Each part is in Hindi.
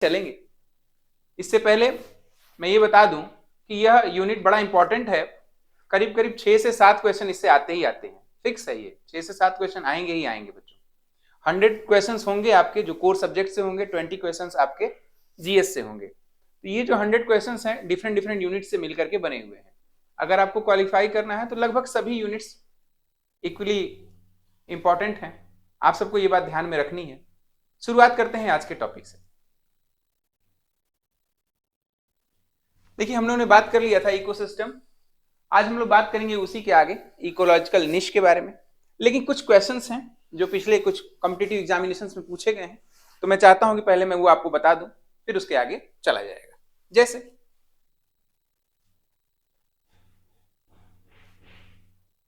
चलेंगे। इससे पहले मैं ये बता दूं कि यह यूनिट बड़ा इंपॉर्टेंट है। करीब करीब 6 से 7 क्वेश्चन इससे आते ही आते हैं, फिक्स है ये। 6 से 7 क्वेश्चन आएंगे ही आएंगे बच्चों। 100 क्वेश्चन होंगे आपके जो कोर सब्जेक्ट से होंगे, 20 क्वेश्चन आपके जीएस से होंगे। तो ये जो 100 क्वेश्चन हैं डिफरेंट डिफरेंट यूनिट से मिलकर के बने हुए हैं। अगर आपको क्वालिफाई करना है तो लगभग सभी यूनिट्स इक्वली इंपॉर्टेंट हैं। आप सबको ये बात ध्यान में रखनी है। शुरुआत करते हैं आज के टॉपिक से। देखिए, हम लोगों ने बात कर लिया था इकोसिस्टम। आज हम लोग बात करेंगे उसी के आगे इकोलॉजिकल निश के बारे में। लेकिन कुछ क्वेश्चंस हैं जो पिछले कुछ कॉम्पिटिटिव एग्जामिनेशंस में पूछे गए हैं, तो मैं चाहता हूं कि पहले मैं वो आपको बता दूं, फिर उसके आगे चला जाएगा। जैसे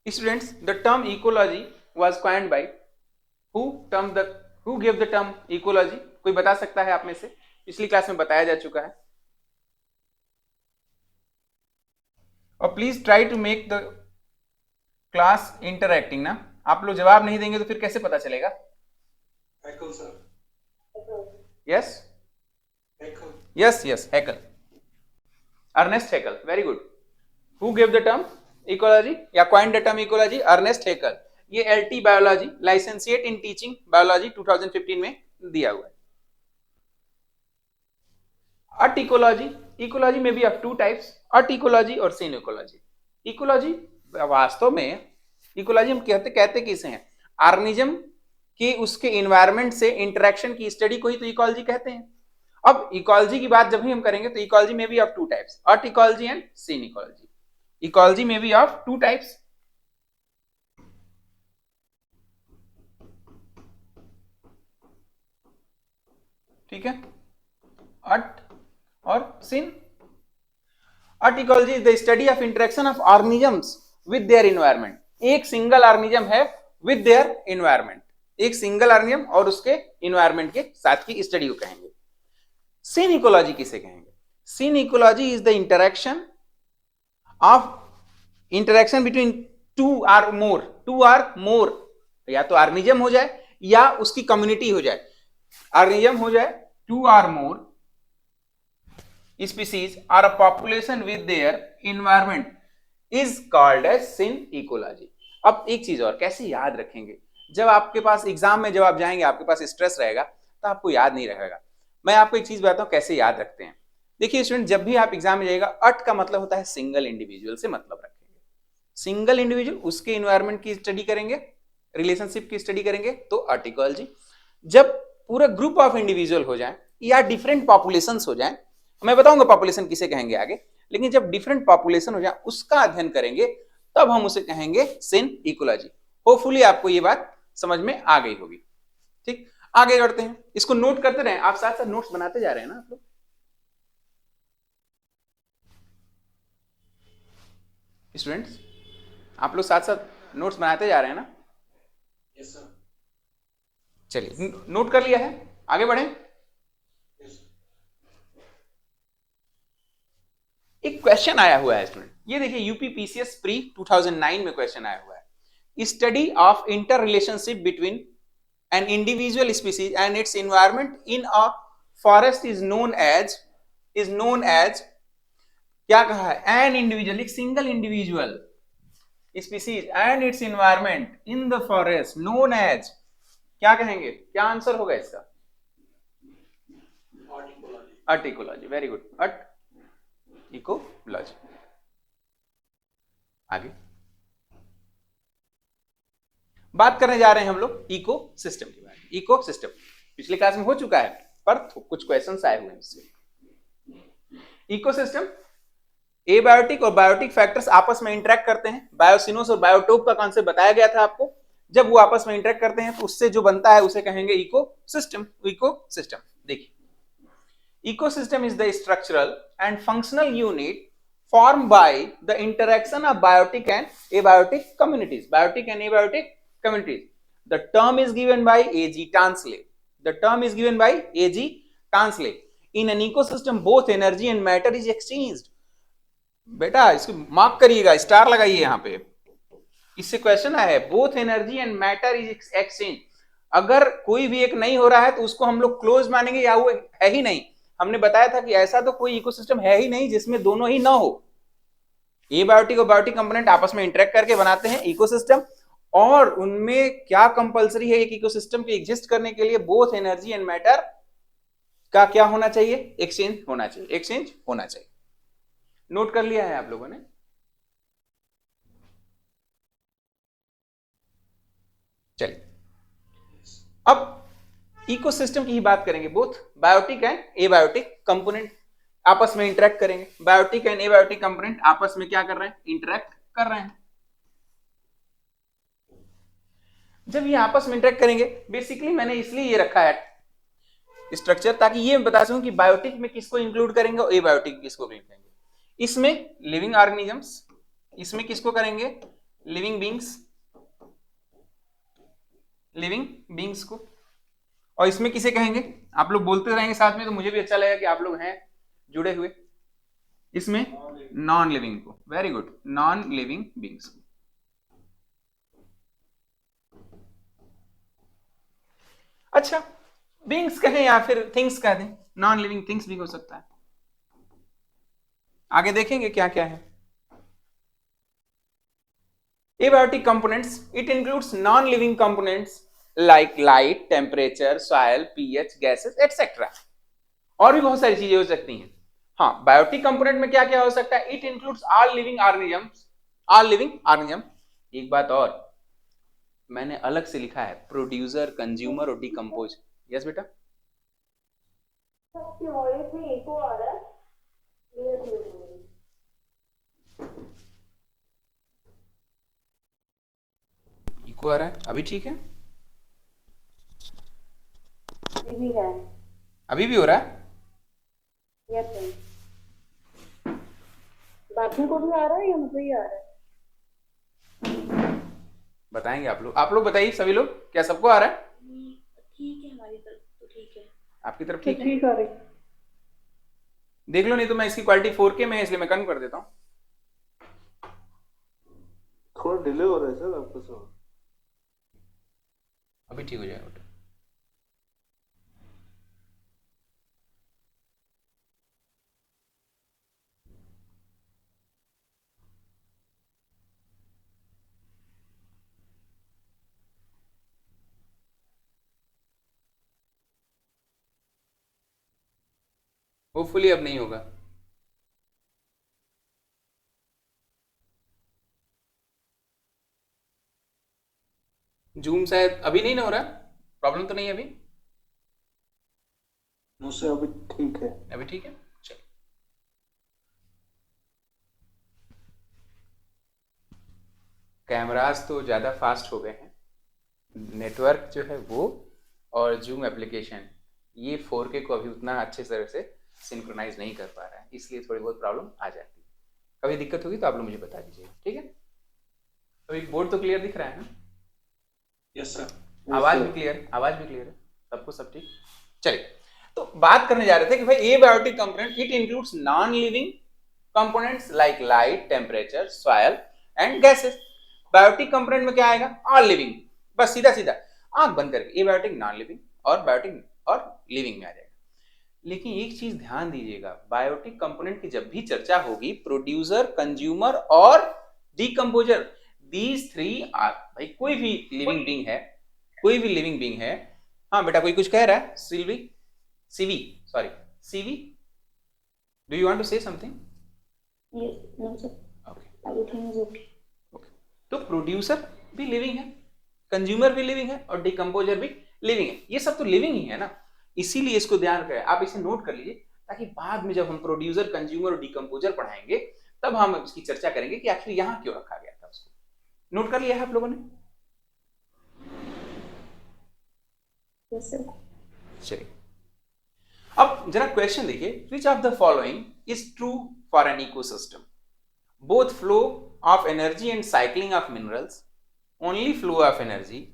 students, the term ecology was coined by who give the term ecology? कोई बता सकता है आप में से? पिछली क्लास में बताया जा चुका है। और please try to make the class interacting ना। आप लोग जवाब नहीं देंगे तो फिर कैसे पता चलेगा? Haeckel sir. Yes yes yes, Haeckel, Ernest Haeckel, very good. Who give the term ecology या coined the term ecology? Ernest Haeckel. ये LT biology, licentiate in teaching biology 2015 में दिया हुआ है। अट इकोलॉजी, इकोलॉजी में भी of two types, at ecology और सिन इकोलॉजी। इकोलॉजी वास्तव में इकोलॉजी हम कहते किसे हैं? ऑर्गेनिज्म के उसके इन्वायरमेंट से इंटरेक्शन की स्टडी को ही तो इकोलॉजी कहते हैं। अब इकोलॉजी की बात जब भी हम करेंगे तो इकोलॉजी में भी of two types, at ecology and syn ecology. Ecology में भी ऑफ टू टाइप्स, ठीक है, अट और syn. Aut ecology is the study of interaction of organisms with their environment. एक सिंगल ऑर्गेनिज्म है विद देयर एनवायरनमेंट, एक सिंगल ऑर्गेनिज्म और उसके एनवायरनमेंट के साथ की स्टडी को कहेंगे। सिन इकोलॉजी किसे कहेंगे? Syn ecology is the interaction between two or more, या तो ऑर्गेनिज्म हो जाए या उसकी कम्युनिटी हो जाए। ऑर्गेनिज्म हो जाए, two or more species or a population with their environment is called as sin ecology। अब एक चीज और, कैसे याद रखेंगे? जब आपके पास एग्जाम में जब आप जाएंगे आपके पास स्ट्रेस रहेगा तो आपको याद नहीं रहेगा। मैं आपको एक चीज बताता हूं कैसे याद रखते हैं। देखिए स्टूडेंट, जब भी आप एग्जाम में जाएगा, अट का मतलब होता है सिंगल इंडिविजुअल से मतलब रखेंगे। सिंगल इंडिविजुअल, उसके इन्वायरमेंट की स्टडी करेंगे, रिलेशनशिप की स्टडी करेंगे तो अट इकोलॉजी। जब पूरा ग्रुप ऑफ इंडिविजुअल हो जाए या डिफरेंट पॉपुलेशन हो जाए, मैं बताऊंगा पॉपुलेशन किसे कहेंगे आगे, लेकिन जब डिफरेंट पॉपुलेशन हो जाए उसका अध्ययन करेंगे तब हम उसे कहेंगे सिन इकोलॉजी। होपफुली आपको ये बात समझ में आ गई होगी। ठीक, आगे बढ़ते हैं। इसको नोट करते रहें, आप साथ साथ नोट्स बनाते जा रहे हैं ना आप लोग? स्टूडेंट्स, आप लोग साथ साथ नोट्स बनाते जा रहे हैं ना? Yes sir. चलिए, नोट कर लिया है, आगे बढ़ें। एक क्वेश्चन आया हुआ है स्टूडेंट, ये देखिए यूपी पीसीएस प्री 2009 में क्वेश्चन आया हुआ है। Study of interrelationship between an individual species and its environment in a forest is known as क्या कहा है? एन इंडिविजुअल, एक single individual species and its environment in the forest known as, क्या कहेंगे? क्या आंसर होगा इसका? Autecology, very good, autecology. आगे बात करने जा रहे हैं हम लोग इको सिस्टम के बारे में। इको सिस्टम पिछले क्लास में हो चुका है पर कुछ क्वेश्चंस आए हुए हैं इससे। इको सिस्टम, एबायोटिक और बायोटिक फैक्टर्स आपस में इंटरेक्ट करते हैं। बायोसिनोस और बायोटोप का कॉन्सेप्ट बताया गया था आपको। जब वो आपस में इंटरेक्ट करते हैं तो उससे जो बनता है उसे कहेंगे इको सिस्टम। इको सिस्टम, देखिए, ecosystem is the structural and functional unit formed by the interaction of biotic and abiotic communities. Biotic and abiotic communities. The term is given by A.G. Tansley. The term is given by A.G. Tansley. In an ecosystem, both energy and matter is exchanged. बेटा इसको मार्क करिएगा, स्टार लगाइए यहां पे, इससे क्वेश्चन आया है। Both energy and matter is exchange. अगर कोई भी एक नहीं हो रहा है तो उसको हम लोग क्लोज मानेंगे या वो है ही नहीं। हमने बताया था कि ऐसा तो कोई इकोसिस्टम है ही नहीं जिसमें दोनों ही ना हो। एबायोटिक और बायोटिक कंपोनेंट आपस में इंटरेक्ट करके बनाते हैं इकोसिस्टम, और उनमें क्या कंपलसरी है एक इकोसिस्टम के एग्जिस्ट करने के लिए, बोथ एनर्जी एंड मैटर का क्या होना चाहिए, एक्सचेंज होना चाहिए, एक्सचेंज होना चाहिए। नोट कर लिया है आप लोगों ने? चलिए अब इकोसिस्टम की ही बात करेंगे। Both biotic and abiotic component आपस में इंटरेक्ट करेंगे। बायोटिक एंड एबायोटिक कंपोनेंट आपस में क्या कर रहे हैं, इंटरेक्ट कर रहे हैं। जब ये आपस में इंटरेक्ट करेंगे, बेसिकली मैंने इसलिए ये रखा है स्ट्रक्चर ताकि ये बता सकूं कि बायोटिक में किसको इंक्लूड करेंगे और एबायोटिक किसको इंक्लूड करेंगे। इसमें लिविंग ऑर्गेनिजम्स, इसमें किसको करेंगे, लिविंग बींग्स, लिविंग बींग्स को, और इसमें किसे कहेंगे, आप लोग बोलते रहेंगे साथ में तो मुझे भी अच्छा लगेगा कि आप लोग हैं जुड़े हुए। इसमें नॉन लिविंग को, very good, non living beings को। अच्छा, बींग्स कहें या फिर थिंग्स कह दें, नॉन लिविंग थिंग्स भी हो सकता है। आगे देखेंगे क्या क्या है। Abiotic components, it includes non-living components like light, temperature, soil, pH, gases, etc. और भी बहुत सारी चीजें हो सकती हैं। हाँ, बायोटिक कंपोनेंट में क्या क्या हो सकता है, it includes all living organisms, all living organism. एक बात और मैंने अलग से लिखा है, प्रोड्यूसर, कंज्यूमर और डिकम्पोज। यस बेटा, आपकी वॉइस में इको आ रहा है, क्लियर नहीं हो रही। इको आ रहा है, अभी ठीक है, ये भी है, अभी भी हो रहा है। यस है। बाकी को भी आ रहा है या मुझे ही आ रहा है? बताएंगे आप लोग बताइए सभी लोग, क्या सबको आ रहा है? ठीक है, हमारी तरफ तो ठीक है। आपकी तरफ ठीक है? ठीक आ रही। देख लो, नहीं तो मैं इसकी क्वालिटी 4K में है इसलिए मैं कम कर देता हूं। थोड़ा डिले हो रहा है सर आपका साउंड। अभी ठीक हो जाएगा बेटा। होपफुली अब नहीं होगा। जूम शायद अभी नहीं ना हो रहा, प्रॉब्लम तो नहीं है अभी? मुझसे अभी ठीक है। अभी ठीक है, चलो। कैमरास तो ज़्यादा फास्ट हो गए हैं, नेटवर्क जो है वो और जूम एप्लीकेशन ये 4K को अभी उतना अच्छे तरह से सिंक्रोनाइज नहीं कर पा रहा है, इसलिए थोड़ी बहुत प्रॉब्लम आ जाती है। कभी दिक्कत होगी तो आप लोग मुझे बता दीजिए, ठीक है? अभी बोर्ड तो क्लियर दिख रहा है ना? Yes sir. आवाज भी क्लियर, आवाज भी क्लियर है, सबको सब ठीक? चलिए, तो बात करने जा रहे थे कि भाई abiotic component it includes non living components like light, temperature, soil and gases. Biotic component में क्या आएगा, ऑल लिविंग, बस सीधा सीधा आंख बंद करके एबायोटिक नॉन लिविंग और बायोटिक और लिविंग में आ जाएगा। लेकिन एक चीज ध्यान दीजिएगा, बायोटिक कंपोनेंट की जब भी चर्चा होगी, प्रोड्यूसर, कंज्यूमर और डिकम्पोजर, दीज थ्री आर, भाई कोई भी लिविंग बीइंग है, कोई भी लिविंग बीइंग है। हाँ बेटा, कोई कुछ कह रहा है? सीवी, do you want to say something? Yes, no sir, okay, everything is okay. तो प्रोड्यूसर भी लिविंग है, कंज्यूमर भी लिविंग है और डिकम्पोजर भी लिविंग है। ये सब तो लिविंग ही है ना, इसीलिए इसको ध्यान रखें, आप इसे नोट कर लीजिए ताकि बाद में जब हम प्रोड्यूसर, कंज्यूमर और डिकम्पोजर पढ़ाएंगे तब हम इसकी चर्चा करेंगे कि आखिर यहां क्यों रखा गया था। उसको नोट कर लिया है आप लोगों ने? Yes sir. चलिए, अब जरा क्वेश्चन देखिए, which of the following is true for an ecosystem? Both flow of energy and cycling of minerals, only flow of energy,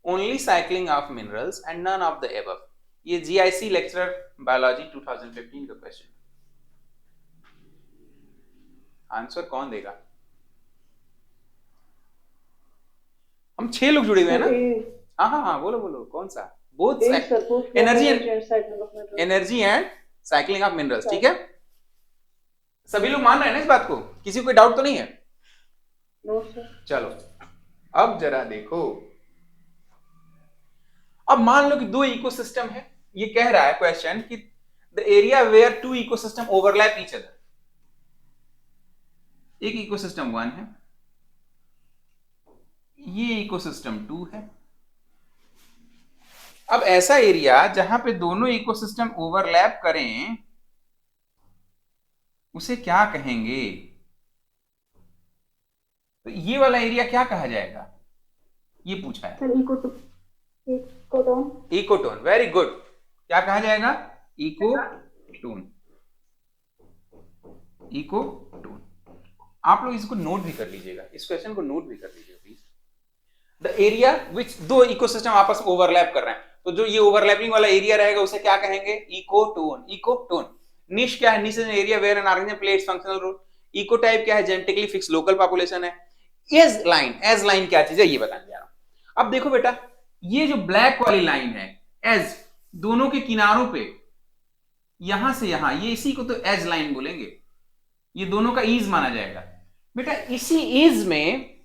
only cycling of minerals and none of the above. ये जीआईसी लेक्चरर बायोलॉजी 2015 का क्वेश्चन। आंसर कौन देगा? हम 6 लोग जुड़े हुए हैं ना? हाँ हाँ हाँ, बोलो बोलो, कौन सा? Both energy and cycling of minerals, ठीक है। सभी लोग मान रहे हैं ना इस बात को, किसी को कोई डाउट तो नहीं है? No sir. चलो अब जरा देखो, अब मान लो कि दो इकोसिस्टम है, ये कह रहा है क्वेश्चन कि the area where two ecosystem overlap each other. एक इकोसिस्टम 1 है, ये इकोसिस्टम 2 है। अब ऐसा एरिया जहां पे दोनों इकोसिस्टम ओवरलैप करें उसे क्या कहेंगे? तो ये वाला एरिया क्या कहा जाएगा, ये पूछा है। Sir ecotone. Ecotone, very good. क्या कहा जाएगा? Ecotone, ecotone. आप लोग इसको नोट भी कर लीजिएगा, इस क्वेश्चन को नोट भी कर लीजिएगा प्लीज। द एरिया विच दो इकोसिस्टम आपस में ओवरलैप कर रहे हैं, तो जो ये ओवरलैपिंग वाला एरिया रहेगा उसे क्या कहेंगे? Ecotone, ecotone. निश क्या है? Niche is an area where an organism play its functional role. Ecotype क्या है? जेनेटिकली फिक्स लोकल पॉपुलेशन है। एज लाइन, एज लाइन क्या चीज है ये बताने जा रहा हूं। अब देखो बेटा, ये जो ब्लैक वाली लाइन है एज, दोनों के किनारों पे यहां से यहां, ये इसी को तो एज लाइन बोलेंगे, ये दोनों का ईज माना जाएगा। बेटा इसी ईज में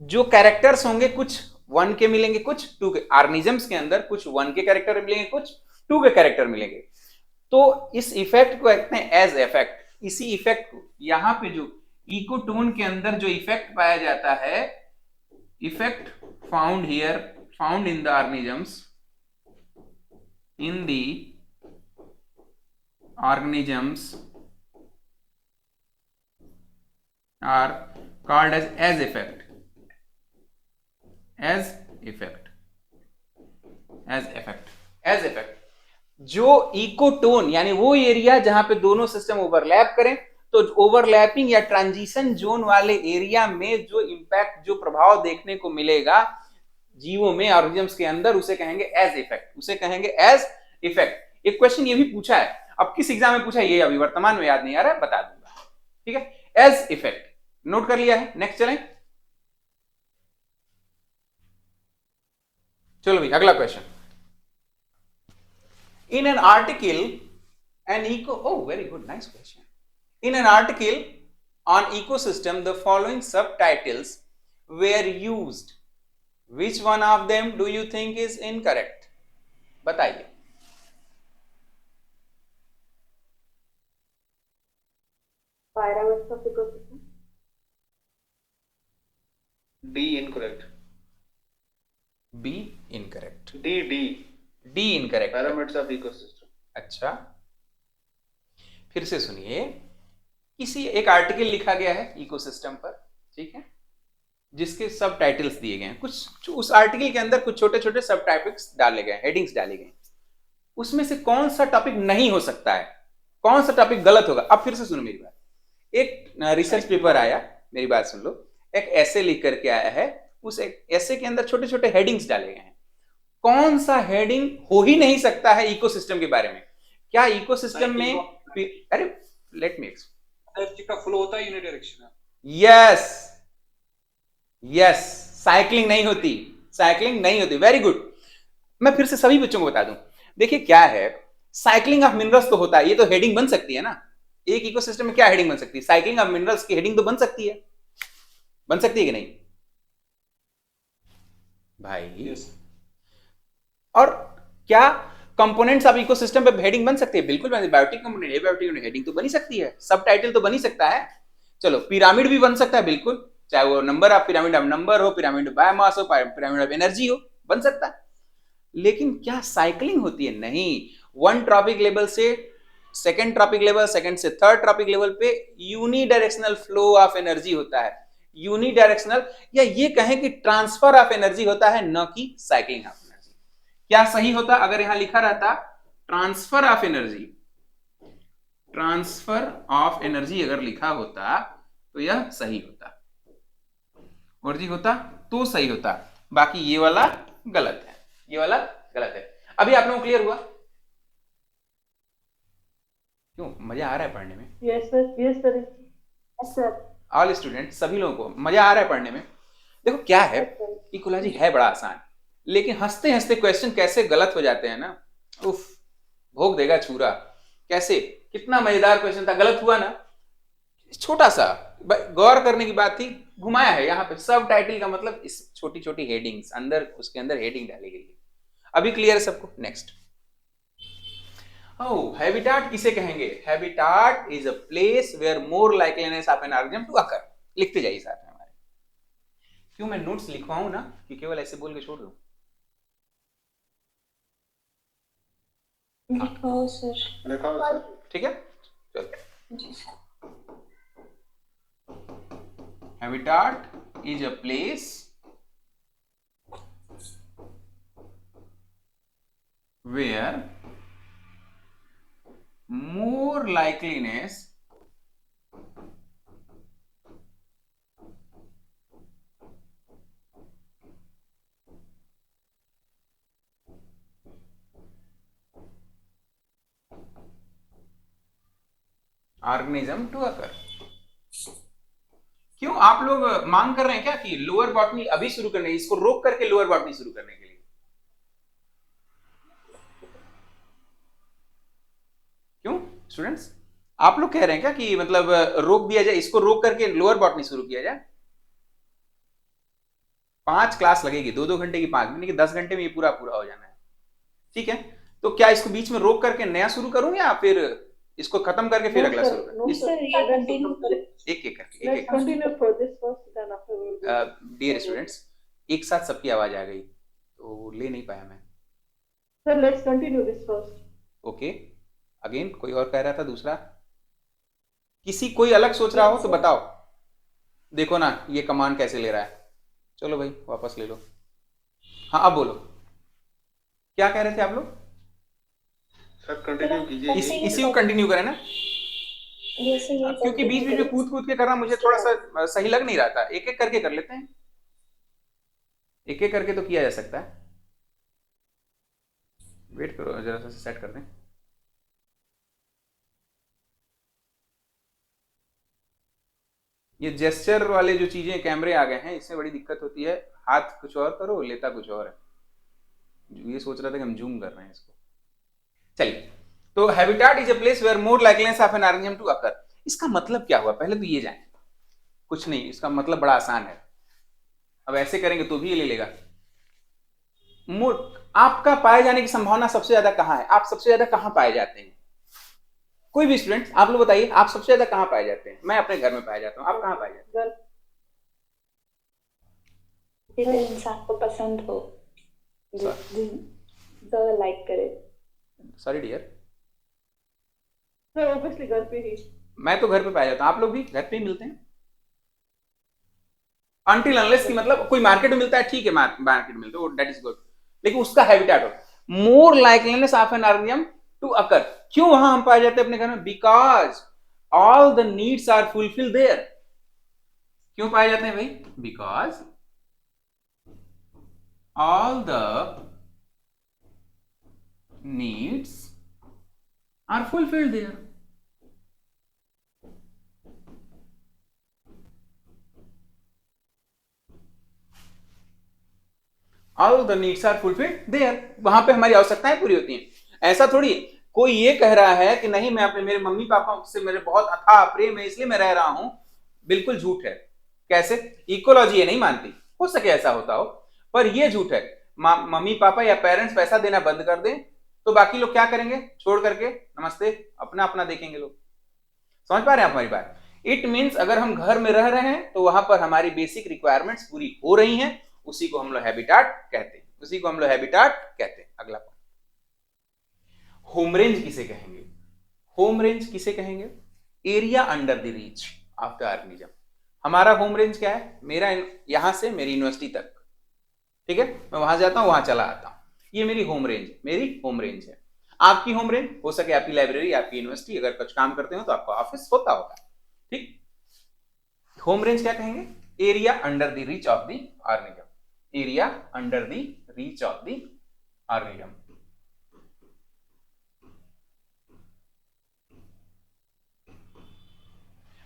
जो कैरेक्टर्स होंगे कुछ 1 के मिलेंगे, कुछ 2 के। ऑर्गेनिजम्स के अंदर कुछ 1 के कैरेक्टर मिलेंगे, कुछ 2 के कैरेक्टर मिलेंगे। तो इस इफेक्ट को कहते हैं एज इफेक्ट। इसी इफेक्ट को यहां पे जो इकोटोन के अंदर जो इफेक्ट पाया जाता है, effect found here, found in the organisms, in the organisms are called as effect, as effect, as effect, as effect। जो इकोटोन यानी वो एरिया जहां पे दोनों सिस्टम ओवरलैप करें, तो ओवरलैपिंग या ट्रांजिशन जोन वाले एरिया में जो इंपैक्ट, जो प्रभाव देखने को मिलेगा जीवों में, ऑर्गेनिजम्स के अंदर, उसे कहेंगे एज इफेक्ट, उसे कहेंगे एज इफेक्ट। एक क्वेश्चन ये भी पूछा है, अब किस एग्जाम में पूछा है ये अभी वर्तमान में याद नहीं आ रहा है, बता दूंगा, ठीक है। एज इफेक्ट नोट कर लिया है। नेक्स्ट चलें, चलो भाई अगला question. In an article an eco, oh very good, nice question. In an article on ecosystem the following subtitles were used, which one of them do you think is incorrect? बताइए। Pyramids of ecosystem. D incorrect. B incorrect, D D incorrect. pyramids of ecosystem. अच्छा फिर से सुनिए, किसी एक आर्टिकल लिखा गया है इकोसिस्टम पर, ठीक है, जिसके सब टाइटल्स दिए गए हैं, कुछ उस आर्टिकल के अंदर कुछ छोटे छोटे सब टॉपिक्स डाले गए, हेडिंग्स डाले गए। उसमें से कौन सा टॉपिक नहीं हो सकता है, कौन सा टॉपिक गलत होगा? अब फिर से सुनो मेरी बात। एक रिसर्च पेपर आया, मेरी बात सुन लो, एक ऐसे लिख करके आया है, उस ऐसे के अंदर छोटे छोटे हेडिंग्स डाले गए हैं। कौन सा हेडिंग हो ही नहीं सकता है इकोसिस्टम के बारे में? क्या इकोसिस्टम में, अरे लेट मी एनर्जी का फ्लो होता है यूनिडायरेक्शनल। यस यस, साइक्लिंग नहीं होती, साइक्लिंग नहीं होती, वेरी गुड। मैं फिर से सभी बच्चों को बता दूं, देखिए क्या है, साइक्लिंग ऑफ मिनरल्स तो होता है, ये तो हेडिंग बन सकती है ना। एक इकोसिस्टम में क्या हेडिंग बन सकती है? साइक्लिंग ऑफ मिनरल्स की हेडिंग तो बन सकती है, बन सकती है कि नहीं भाई? यस। और क्या कंपोनेंट्स ऑफ इकोसिस्टम पे हेडिंग बन सकती है? बिल्कुल बन सकती है। बायोटिक कंपोनेंट, एबायोटिक हेडिंग तो बन ही सकती है, सब टाइटल तो बन ही सकता है। चलो पिरामिड भी बन सकता है, बिल्कुल, चाहे वो number of pyramid of number हो, पिरामिड ऑफ बायोमास हो, पिरामिड ऑफ एनर्जी हो, बन सकता है। लेकिन क्या साइक्लिंग होती है? नहीं। 1 ट्रॉपिक लेवल से सेकंड ट्रॉपिक लेवल, सेकंड से थर्ड ट्रॉपिक लेवल पे यूनिडायरेक्शनल फ्लो ऑफ एनर्जी होता है, यूनिडायरेक्शनल, या ये कहें कि ट्रांसफर ऑफ एनर्जी होता है, न कि साइक्लिंग ऑफ एनर्जी। क्या सही होता अगर यहां लिखा रहता transfer of energy? Transfer of energy अगर लिखा होता तो यह सही होता, और जी होता तो सही होता, बाकी ये वाला गलत है, ये वाला गलत है। अभी आप लोगों को क्लियर हुआ? क्यों, मजा आ रहा है पढ़ने में? Yes sir. Yes sir. Yes sir. All student, सभी लोगों को मजा आ रहा है पढ़ने में? देखो क्या है, इकोलॉजी है बड़ा आसान, लेकिन हंसते हंसते क्वेश्चन कैसे गलत हो जाते हैं ना, उफ, भोग देगा छूरा। कैसे? कितना मजेदार क्वेश्चन था, गलत हुआ ना? छोटा सा गौर करने की बात थी, घुमाया है यहाँ पे। सब टाइटल का मतलब इस छोटी छोटी हेडिंग्स अंदर, उसके अंदर हेडिंग डाली गई है। अभी क्लियर है सबको? नेक्स्ट, हैबिटाट किसे कहेंगे? Habitat is a place where more likeliness of an organism to occur. लिखते जाइए साथ में हमारे। क्यों मैं नोट्स लिखवाऊं ना कि केवल ऐसे बोल के छोड़ दूं? लिखाओ सर। ठीक है, चलो। जी sir. Habitat is a place where more likeliness organism to occur। क्यों आप लोग मांग कर रहे हैं क्या कि लोअर बॉटनी अभी शुरू करने, इसको रोक करके लोअर बॉटनी शुरू करने के लिए? क्यों स्टूडेंट्स, आप लोग कह रहे हैं क्या कि मतलब रोक दिया जाए, इसको रोक करके लोअर बॉटनी शुरू किया जाए? 5 क्लास लगेगी, 2-2 घंटे की, 5 महीने की, 10 घंटे में ये पूरा पूरा हो जाना है। ठीक है, तो क्या इसको बीच में रोक करके नया शुरू करूं या फिर इसको खत्म करके फिर अगला शुरू करूं? एक एक करके। डियर स्टूडेंट्स, एक साथ सबकी आवाज आ गई तो ले नहीं पाया मैं। Sir let's continue this first. Okay, again कोई और कह रहा था दूसरा? किसी कोई अलग सोच रहा हो तो बताओ। देखो ना ये कमांड कैसे ले रहा है। चलो भाई वापस ले लो। हाँ अब बोलो, क्या कह रहे थे आप लोग? सर कंटिन्यू कीजिए। इसी को कंटिन्यू करें ना, जैसे ये क्योंकि बीच बीच में कूद कूद के करना मुझे थोड़ा सा सही लग नहीं रहा था। एक एक करके कर लेते हैं, एक एक करके तो किया जा सकता है। वेट करो जरा सा सेट कर दें। ये जेस्चर वाले जो चीजें कैमरे आ गए हैं, इससे बड़ी दिक्कत होती है। हाथ कुछ और करो, लेता कुछ और है। ये सोच रहा था कि हम जूम कर रहे हैं इसको। चलिए, तो habitat is a place where more likeliness of an organism to occur. इसका मतलब क्या हुआ, पहले तो ये जाने। कुछ नहीं, इसका मतलब बड़ा आसान है। अब ऐसे करेंगे तो भी ये ले लेगा। आपका पाए जाने की संभावना सबसे ज्यादा कहां है? आप सबसे ज्यादा कहां पाए जाते हैं? कोई भी स्टूडेंट आप लोग बताइए, आप सबसे ज्यादा कहां पाए जाते हैं? मैं अपने घर में पाया जाता हूं, आप कहां पाए जाते हैं? जिस इंसान को पसंद हो, जो लाइक करे। सॉरी डियर, सर ऑब्वियसली घर पे ही। मैं तो घर पे पाया जाता हूं, आप लोग भी घर पे ही मिलते हैं? अनटिल अनलेस की मतलब कोई मार्केट में मिलता है, ठीक है, मार्केट में मिलता है, दैट इज गुड, लेकिन उसका हैबिटेट हो more likeliness of an organism to occur. क्यों वहां हम पाए जाते हैं अपने घर में? Because all the needs are fulfil there. क्यों पाए जाते हैं भाई? Because all the needs are fulfilled there. All the needs are fulfilled there, वहां पे हमारी आवश्यकताएं पूरी होती हैं। ऐसा थोड़ी कोई ये कह रहा है कि नहीं मैं अपने मेरे मम्मी पापा से मेरे बहुत अथाह प्रेम है इसलिए मैं रह रहा हूं। बिल्कुल झूठ है। कैसे? इकोलॉजी ये नहीं मानती। हो सके ऐसा होता हो, पर ये झूठ है। मम्मी पापा या पेरेंट्स पैसा देना बंद कर दें तो बाकी लोग क्या करेंगे? छोड़ करके नमस्ते अपना अपना देखेंगे लोग। समझ पा रहे हैं आप हमारी बात? इट मीन्स अगर हम घर में रह रहे हैं तो वहां पर हमारी बेसिक रिक्वायरमेंट्स पूरी हो रही हैं, उसी को हम लोग हैबिटाट कहते हैं, उसी को हम लोग हैबिटाट कहते हैं। अगला पॉइंट, होम रेंज किसे कहेंगे? होम रेंज किसे कहेंगे? Area under the reach of the organism. हमारा होम रेंज क्या है? मेरा यहां से मेरी यूनिवर्सिटी तक, ठीक है, मैं वहां जाता हूं, वहां चला आता हूं, ये मेरी होम रेंज, मेरी होम रेंज है। आपकी होम रेंज हो सके आपकी लाइब्रेरी, आपकी यूनिवर्सिटी, अगर कुछ काम करते हो तो आपका ऑफिस होता होगा, ठीक। होम रेंज क्या कहेंगे? Area under the reach of the organism, area under the reach of the organism.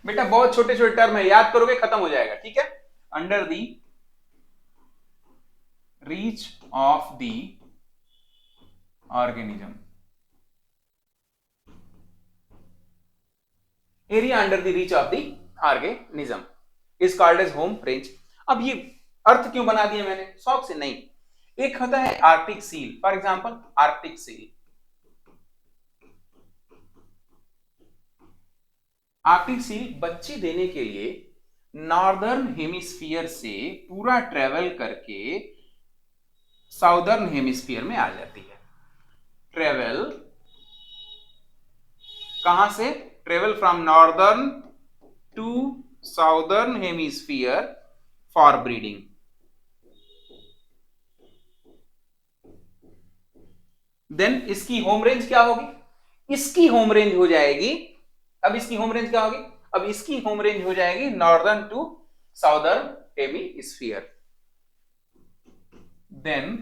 बेटा बहुत छोटे छोटे टर्म है, याद करोगे खत्म हो जाएगा, ठीक है। Under the reach of the organism, area under the reach of the organism is called age home range. अब ये अर्थ क्यों बना दिया मैंने, शौक से नहीं। एक होता है Arctic seal, for example Arctic seal. Arctic seal बच्चे देने के लिए नॉर्दर्न हेमिस्फीयर से पूरा ट्रेवल करके साउदर्न हेमिस्फीयर में आ जाती है। ट्रेवल कहां से, travel from northern to southern hemisphere for breeding. Then इसकी होम रेंज क्या होगी, इसकी होम रेंज हो जाएगी, अब इसकी होम रेंज क्या होगी, अब इसकी होम रेंज हो जाएगी northern to southern hemisphere. Then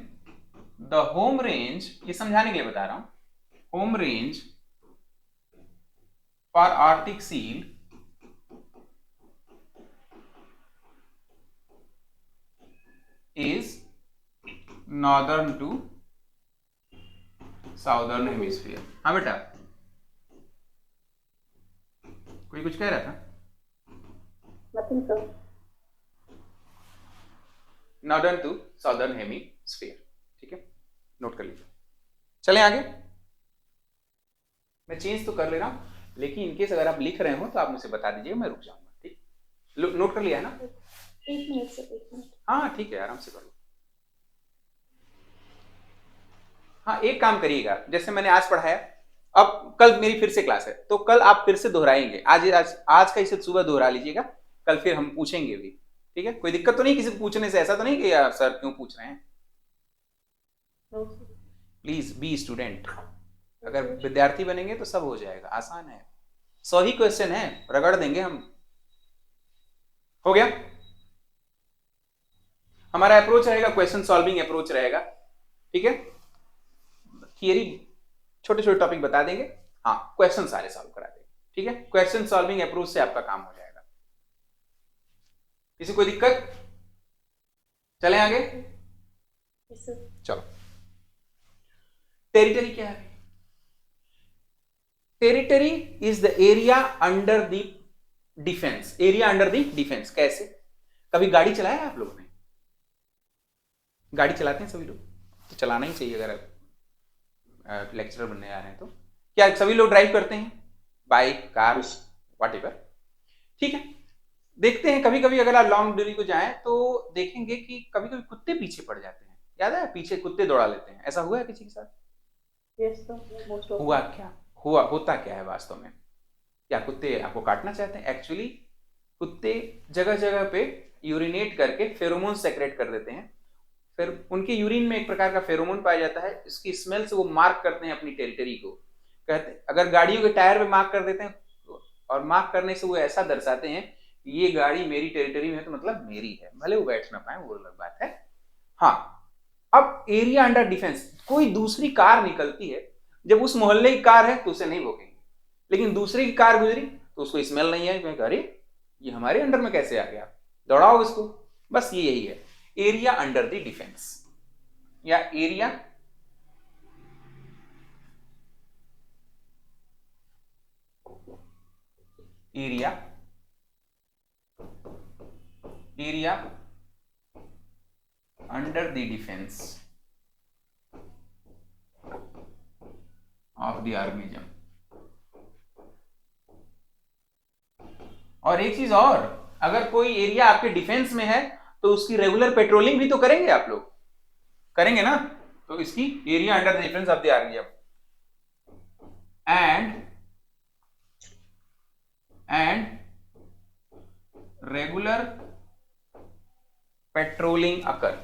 the home range, ये समझाने के लिए बता रहा हूं, home range for Arctic seal is northern to southern hemisphere। हाँ बेटा, कोई कुछ कह रहा था? Nothing, sir. Northern to southern hemisphere, ठीक है, नोट कर लीजिए। चलें आगे, मैं चेंज तो कर ले रहा हूं, लेकिन इनकेस अगर आप लिख रहे हो तो आप मुझे बता दीजिएगा, मैं रुक जाऊंगा। ठीक, नोट कर लिया है ना? 1 minute, sir. 1 minute. हाँ ठीक है, आराम से कर लो। हाँ एक काम करिएगा, जैसे मैंने आज पढ़ाया, अब कल मेरी फिर से क्लास है, तो कल आप फिर से दोहराएंगे। आज का इसे सुबह दोहरा लीजिएगा, कल फिर हम पूछेंगे भी, ठीक है? कोई दिक्कत तो नहीं किसी को पूछने से, ऐसा तो नहीं कि यार सर क्यों पूछ रहे हैं? No, sir. Please be student. अगर विद्यार्थी बनेंगे तो सब हो जाएगा, आसान है। 100 ही क्वेश्चन है, रगड़ देंगे हम। हो गया? हमारा अप्रोच रहेगा क्वेश्चन सॉल्विंग अप्रोच रहेगा, ठीक है? थियरी छोटे छोटे टॉपिक बता देंगे, हाँ क्वेश्चन सारे सॉल्व करा देंगे, ठीक है? क्वेश्चन सॉल्विंग अप्रोच से आपका काम हो जाएगा। किसी कोई दिक्कत? चलें आगे। Yes, sir. चलो, टेरिटरी क्या है? Territory is the area under the defence. Area under the defence कैसे? कभी गाड़ी चलाया है आप लोगों ने? गाड़ी चलाते हैं सभी लोग? तो चलाना ही चाहिए अगर आप लेक्चरर बनने जा रहे हैं तो। क्या सभी लोग ड्राइव करते हैं? बाइक, कार, व्हाटएवर, ठीक है? देखते हैं कभी कभी अगर आप लॉन्ग दूरी को जाएं तो देखेंगे कि कभी कभी कुत्ते पीछे पड़ जाते हैं। याद है, पीछे कुत्ते दौड़ा लेते हैं। ऐसा हुआ है किसी के साथ? Yes, sir. Most of हुआ क्या, हुआ होता क्या है वास्तव में? क्या कुत्ते आपको काटना चाहते हैं? एक्चुअली कुत्ते जगह जगह पे यूरिनेट करके फेरोमोन सेक्रेट कर देते हैं। फिर उनके यूरिन में एक प्रकार का फेरोमोन पाया जाता है, इसकी स्मेल से वो मार्क करते हैं अपनी टेरिटरी को। कहते अगर गाड़ियों के टायर पे मार्क कर देते हैं, और मार्क करने से वो ऐसा दर्शाते हैं कि ये गाड़ी मेरी टेरिटरी में है, तो मतलब मेरी है, भले वो बैठ ना पाए, वो अलग बात है। हाँ, अब एरिया अंडर डिफेंस, कोई दूसरी कार निकलती है, जब उस मोहल्ले की कार है तो उसे नहीं भोगेंगे, लेकिन दूसरे की कार गुजरी तो उसको स्मेल नहीं आई, कहें अरे ये हमारे अंडर में कैसे आ गया, दौड़ाओ इसको। बस ये यही है एरिया अंडर द डिफेंस, या area area area under the defence of the organism. और एक चीज और, अगर कोई एरिया आपके डिफेंस में है तो उसकी रेगुलर पेट्रोलिंग भी तो करेंगे आप लोग, करेंगे ना? तो इसकी area under the defence of the organism and regular patrolling occur.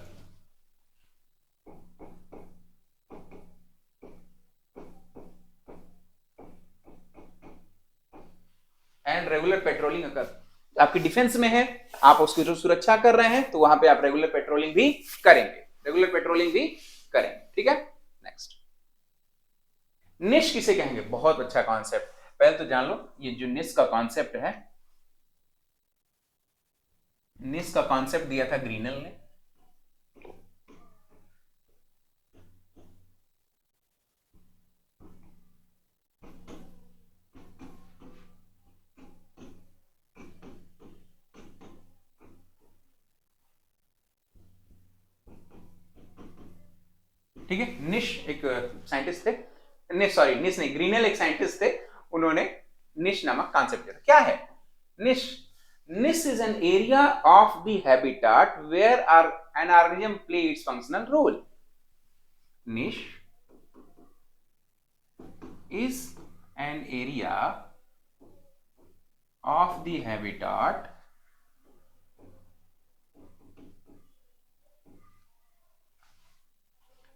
And regular patrolling occur, आपकी डिफेंस में है, आप उसकी जो सुरक्षा कर रहे हैं, तो वहां पे आप रेगुलर पेट्रोलिंग भी करेंगे, रेगुलर पेट्रोलिंग भी करेंगे, ठीक है? नेक्स्ट, निश किसे कहेंगे? बहुत अच्छा कॉन्सेप्ट, पहले तो जान लो ये जो निश का कॉन्सेप्ट है, निश का कॉन्सेप्ट दिया था ग्रीनल ने। ठीक है, निश एक साइंटिस्ट थे, निश नहीं, ग्रीनेल एक साइंटिस्ट थे, उन्होंने निश नामक कॉन्सेप्ट दिया। क्या है niche? Niche is an area of the habitat where an organism play its functional role. Niche is an area of the habitat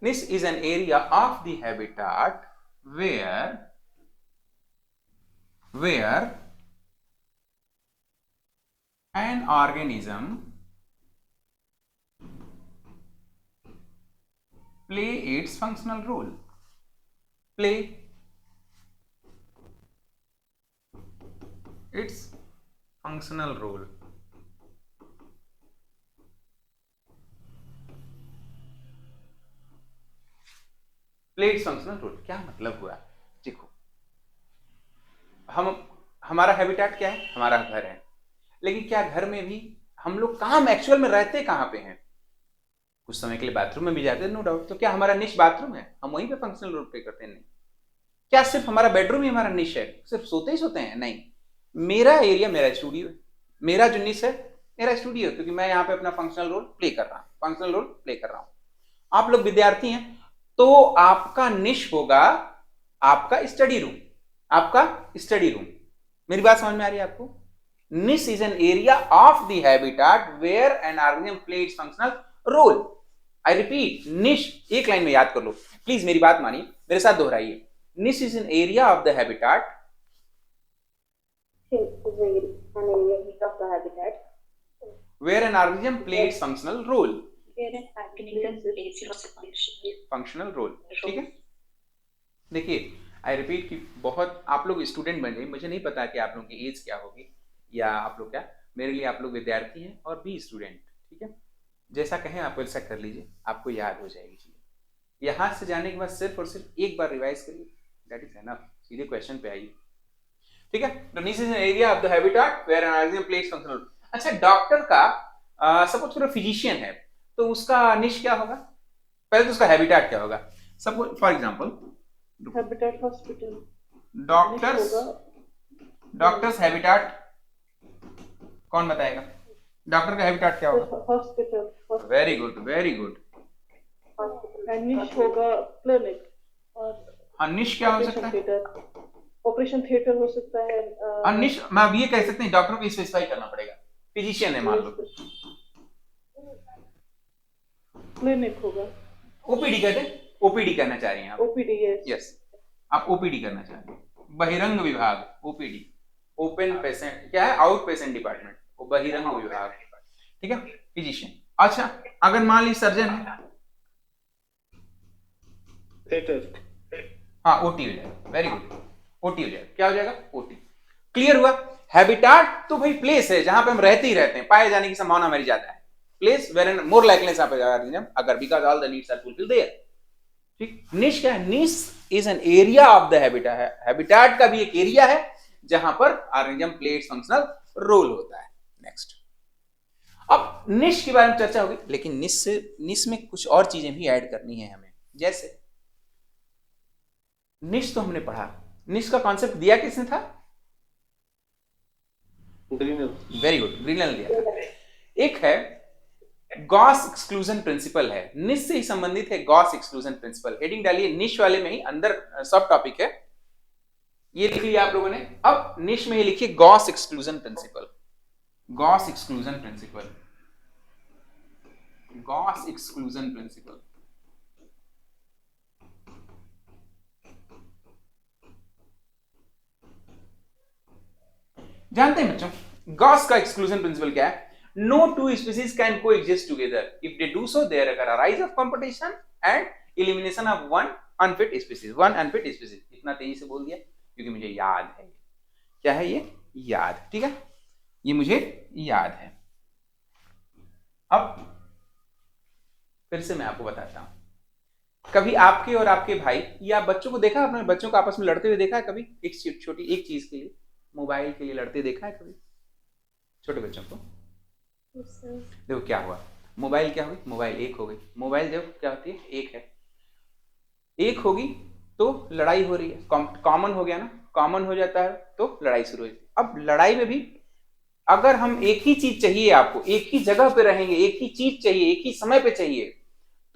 Niche is an area of the habitat where an organism play its functional role. Play its functional role. Play its functional role क्या मतलब हुआ? देखो, हमारा हैबिटेट क्या है? हमारा घर है, लेकिन क्या घर में भी हम लोग कहाँ एक्चुअल में रहते कहाँ पे हैं? कुछ समय के लिए बाथरूम में भी जाते हैं, नो डाउट। तो क्या हमारा निश बाथरूम है? हम वहीं पे फंक्शनल रोल प्ले करते हैं? नहीं। क्या सिर्फ हमारा बेडरूम ही हमारा निश है? सिर्फ सोते ही सोते हैं? नहीं। मेरा एरिया मेरा स्टूडियो है, मेरा जो निश है मेरा स्टूडियो है, क्योंकि मैं यहाँ पे अपना फंक्शनल रोल प्ले कर रहा हूँ। आप लोग विद्यार्थी हैं, तो आपका निश होगा आपका स्टडी रूम। मेरी बात समझ में आ रही है आपको? Niche is an area of the habitat where an organism play its functional role. I repeat, niche एक लाइन में याद कर लो प्लीज, मेरी बात मानिए, मेरे साथ दोहराइए। Niche is an area of the habitat where an organism plays its functional role. Functional role, ठीक है। देखिए, आई रिपीट कि बहुत आप लोग स्टूडेंट बन जाइए, मुझे नहीं पता कि आप लोगों की एज क्या होगी या आप लोग क्या, मेरे लिए आप लोग विद्यार्थी हैं और भी स्टूडेंट, ठीक है। जैसा कहें आप वैसा कर लीजिए, आपको याद हो जाएगी चीजें। यहाँ से जाने के बाद सिर्फ और सिर्फ एक बार रिवाइज करिए, दैट इज एनफ। सीधे क्वेश्चन पे आइए, ठीक है। तो niche is an area of the habitat where an organism plays functional role. अच्छा, डॉक्टर का सपोज पूरा फिजिशियन है, तो उसका निश क्या होगा? पहले तो उसका हैबिटेट क्या होगा? Suppose for example habitat hospital, doctors habitat कौन बताएगा? डॉक्टर का हैबिटेट क्या होगा? हॉस्पिटल। Very good. निश होगा क्लिनिक, और निश क्या हो सकता है? ऑपरेशन थिएटर हो सकता है। निश मैं अब ये कह सकते हैं, डॉक्टर को स्पेसिफाई करना पड़ेगा। फिजिशियन है मान लो, क्लिनिक होगा। ओपीडी कहते हैं, ओपीडी करना चाह रही हैं आप? ओपीडी, यस, आप ओपीडी करना चाह रहे हैं। बहिरंग विभाग, ओपीडी, ओपन पेशेंट क्या है? आउट पेशेंट डिपार्टमेंट, वो बहिरंग विभाग, ठीक है, फिजिशियन। अच्छा, अगर मान ली सर्जन है, हाँ, ओटी हो जाएगा। वेरी गुड, ओटी हो जाएगा। क्या हो जाएगा? ओटी। क्लियर हुआ? हैबिटेट तो भाई प्लेस है जहां पे हम रहते ही रहते हैं, पाए जाने की संभावना हमारी ज्यादा है। Place where an more likeness of organism occur because all the needs are fulfilled there, ठीक। निश क्या है? Niche is an area of the habitat है, हैबिटेट का भी एक एरिया है जहां पर organism play its functional role होता है। नेक्स्ट, अब निश के बारे में चर्चा होगी, लेकिन निश में कुछ और चीजें भी ऐड करनी है हमें। जैसे निश तो हमने पढ़ा, निश का कॉन्सेप्ट दिया किसने था? ग्रीनल। वेरी गुड, ग्रीनल दिया था। एक है गॉस एक्सक्लूजन प्रिंसिपल, है निश से ही संबंधित है गॉस एक्सक्लूजन प्रिंसिपल। हेडिंग डालिए, निश वाले में ही अंदर सब टॉपिक है, ये लिख लिया आप लोगों ने। अब निश में ये लिखिए Gause exclusion principle, Gause exclusion principle, Gause exclusion principle. जानते हैं बच्चों गॉस का एक्सक्लूजन प्रिंसिपल क्या है? No two species can coexist together, if they do so there occur arise of competition and elimination of one unfit species. इतना तेजी से बोल दिया क्योंकि मुझे याद है। क्या है ये? याद, ठीक है, ये मुझे याद है। अब फिर से मैं आपको बताता हूं, कभी आपके और आपके भाई या बच्चों को देखा, आपने बच्चों को आपस में लड़ते हुए देखा है कभी? एक छोटी एक चीज के लिए, मोबाइल के लिए लड़ते देखा है कभी छोटे बच्चों को? देखो क्या हुआ, मोबाइल क्या हुई? मोबाइल एक हो गई। मोबाइल जब क्या होती है? एक है। एक होगी तो लड़ाई हो रही है, कॉमन हो गया ना, कॉमन हो जाता है तो लड़ाई शुरू हो जाती है। अब लड़ाई में भी अगर हम एक ही चीज चाहिए, आपको एक ही जगह पे रहेंगे, एक ही चीज चाहिए, एक ही समय पे चाहिए,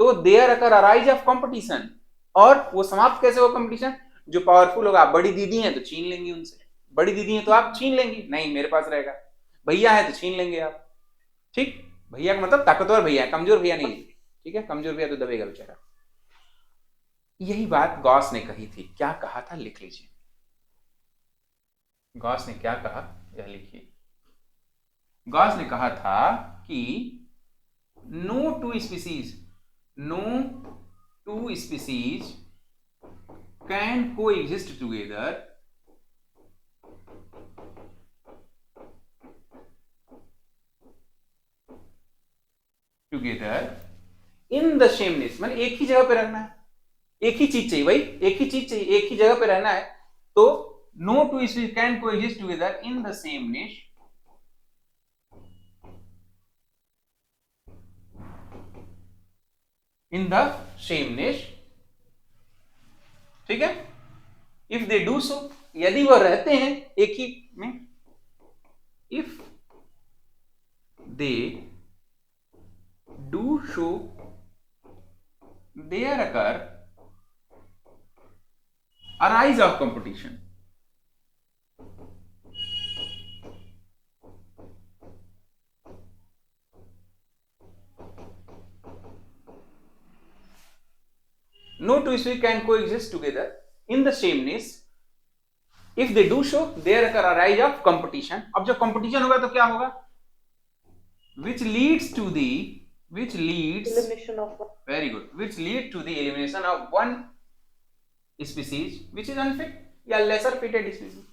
तो there occur arise of competition. और वो समाप्त कैसे होगा कंपटीशन? जो पावरफुल होगा, आप बड़ी दीदी हैं तो छीन लेंगी उनसे, बड़ी दीदी हैं तो आप छीन लेंगी, नहीं मेरे पास रहेगा। भैया है तो छीन लेंगे आप, ठीक। भैया का मतलब ताकतवर भैया है, कमजोर भैया नहीं है, ठीक है, कमजोर भैया तो दबेगा बेचारा। यही बात गॉस ने कही थी। क्या कहा था, लिख लीजिए। गॉस ने क्या कहा, यह लिखिए। गॉस ने कहा था कि नो टू स्पीसीज कैन को exist together in the sameness, मतलब एक ही जगह पे रहना है, एक ही चीज चाहिए भाई, एक ही चीज चाहिए, एक ही जगह पे रहना है, तो नो टू स्पीसीज कैन को exist together in the sameness, in the sameness, ठीक है। इफ दे डू सो, यदि वह रहते हैं एक ही में, if they do so there occur arise of competition, no two species can coexist together in the sameness if they do so there occur a rise of competition। अब जब कंपटीशन होगा तो क्या होगा, which leads Elimination of very good, which lead to the elimination of one species which is unfit या lesser fitted species,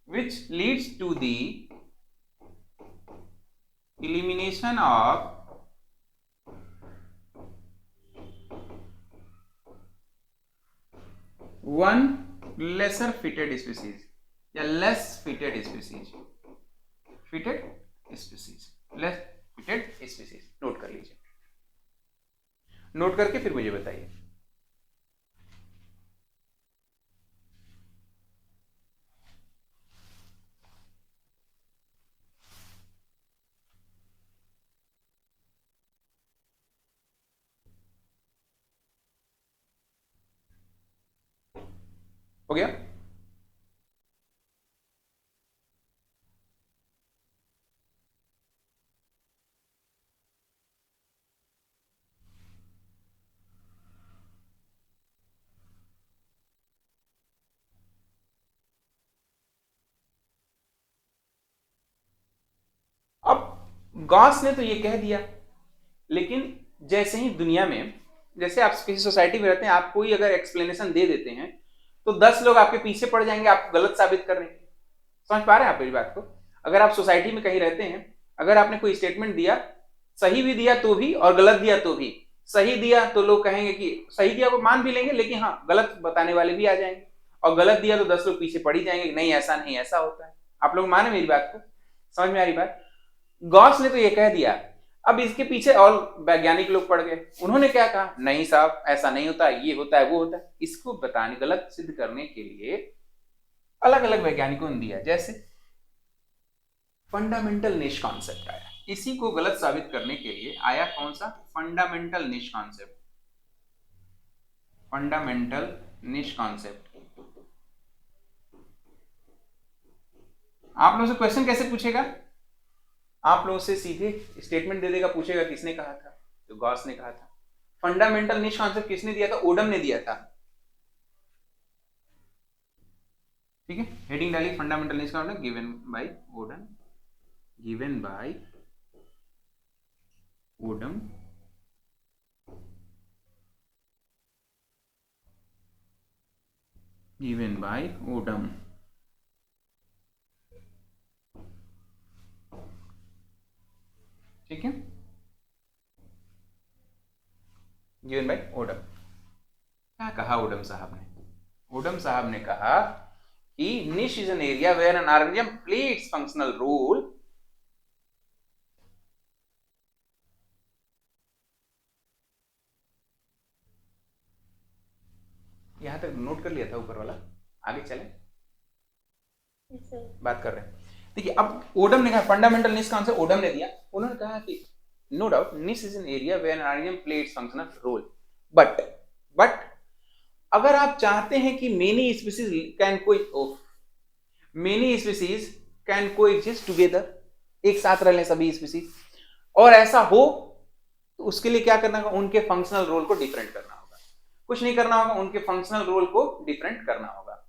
which leads to the elimination of one lesser fitted species या less fitted species, less fitted species। Note कर लीजिए, नोट करके फिर मुझे बताइए। हो गया? अब गॉस ने तो ये कह दिया, लेकिन जैसे ही दुनिया में, जैसे आप किसी सोसाइटी में रहते हैं, आप कोई अगर एक्सप्लेनेशन दे देते हैं तो 10 लोग आपके पीछे पड़ जाएंगे आपको गलत साबित करने के। समझ पा रहे हैं आप मेरी बात को? अगर आप सोसाइटी में कहीं रहते हैं, अगर आपने कोई स्टेटमेंट दिया, सही भी दिया तो भी और गलत दिया तो भी, सही दिया तो लोग कहेंगे कि सही दिया को मान भी लेंगे, लेकिन हाँ गलत बताने वाले भी आ जाएंगे, और गलत दिया तो 10 लोग पीछे पड़ ही जाएंगे, नहीं ऐसा नहीं ऐसा होता है। आप लोग माने मेरी बात को? समझ में आ रही बात? गॉस ने तो ये कह दिया, अब इसके पीछे और वैज्ञानिक लोग पड़ गए, उन्होंने क्या कहा, नहीं साहब ऐसा नहीं होता, ये होता है वो होता है। इसको बताने, गलत सिद्ध करने के लिए अलग अलग वैज्ञानिकों ने दिया, जैसे फंडामेंटल निश कॉन्सेप्ट आया, इसी को गलत साबित करने के लिए आया कौन सा, फंडामेंटल निश कॉन्सेप्ट। फंडामेंटल निश कॉन्सेप्ट। आप लोगों से क्वेश्चन कैसे पूछेगा, आप लोगों से सीधे स्टेटमेंट दे देगा, पूछेगा किसने कहा था, तो गॉस ने कहा था। फंडामेंटल निश कॉन्सेप्ट किसने दिया था, ओडम ने दिया था, ठीक है। हेडिंग डालिए, फंडामेंटल निश concept given by Odum, given by Odum, given by Odum, ठीक है, गिवन बाय ओडम। क्या कहा ओडम साहब ने, ओडम साहब ने कहा कि niche is an area where an organism play its functional role यहां तक नोट कर लिया था ऊपर वाला, आगे चलें, Yes, sir. बात कर रहे हैं। देखिए अब ओडम ने कहा फंडामेंटल निस का आंसर ओडम ने दिया। उन्होंने कहा कि no doubt niche is an area where an organism play its functional role, but अगर आप चाहते हैं कि many species can coexist together, एक साथ रह लें सभी स्पीसीज, और ऐसा हो तो उसके लिए क्या करना होगा, उनके फंक्शनल रोल को डिफरेंट करना होगा। कुछ नहीं करना होगा, उनके फंक्शनल रोल को डिफरेंट करना होगा,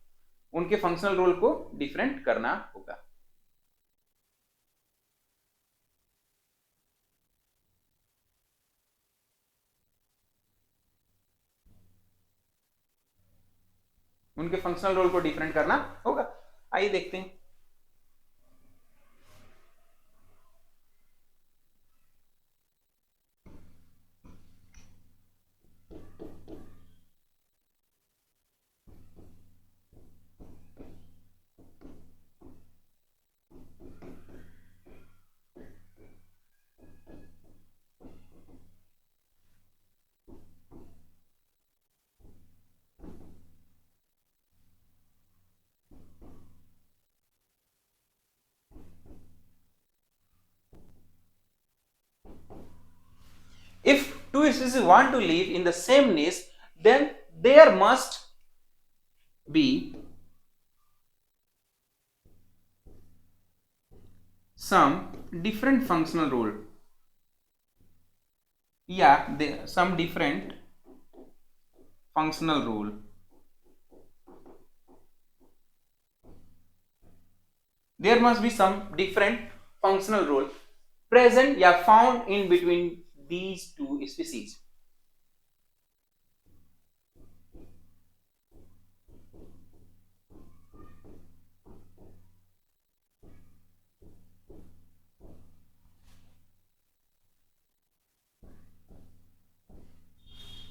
उनके फंक्शनल रोल को डिफरेंट करना होगा। उनके फंक्शनल रोल को डिफरेंट करना होगा। आइए देखते हैं। If two species want to live in the same niche, then there must be some different functional role, some different functional role there must be some different functional role present या found in between these two species.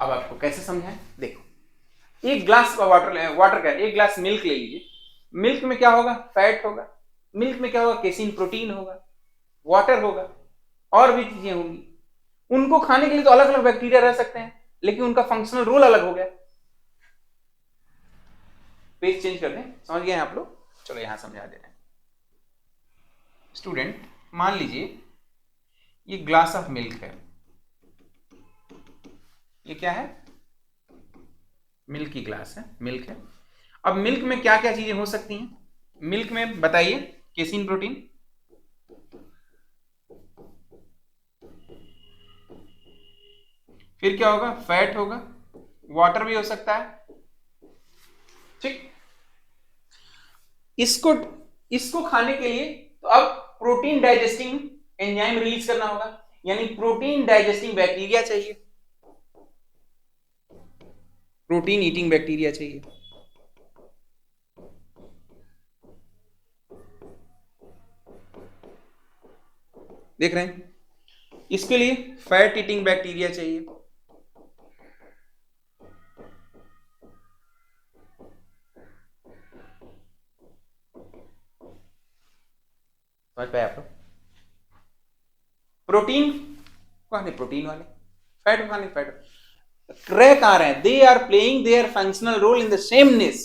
अब आपको कैसे समझाएं, देखो एक ग्लास वाटर का एक ग्लास मिल्क ले लीजिए, मिल्क में क्या होगा, फैट होगा, मिल्क में क्या होगा, केसिन प्रोटीन होगा, वाटर होगा, और भी चीजें होंगी। उनको खाने के लिए तो अलग अलग बैक्टीरिया रह सकते हैं, लेकिन उनका फंक्शनल रोल अलग हो गया। पेज चेंज कर दें, समझ गए आप लोग? चलो यहां समझा दे रहे हैं। स्टूडेंट मान लीजिए ये ग्लास ऑफ मिल्क है, ये क्या है, मिल्क की ग्लास है, मिल्क है। अब मिल्क में क्या क्या चीजें हो सकती हैं, मिल्क में बताइए, केसिन प्रोटीन, फिर क्या होगा, फैट होगा, वाटर भी हो सकता है, ठीक। इसको खाने के लिए तो अब प्रोटीन डाइजेस्टिंग एंजाइम रिलीज करना होगा, यानी प्रोटीन डाइजेस्टिंग बैक्टीरिया चाहिए, प्रोटीन ईटिंग बैक्टीरिया चाहिए। देख रहे हैं, इसके लिए फैट ईटिंग बैक्टीरिया चाहिए, समझ पाए आप लोग? प्रोटीन कौन है, प्रोटीन वाले, फैट कौन है, फैट। रह कहां रहे हैं, they are playing their functional role in the same niche,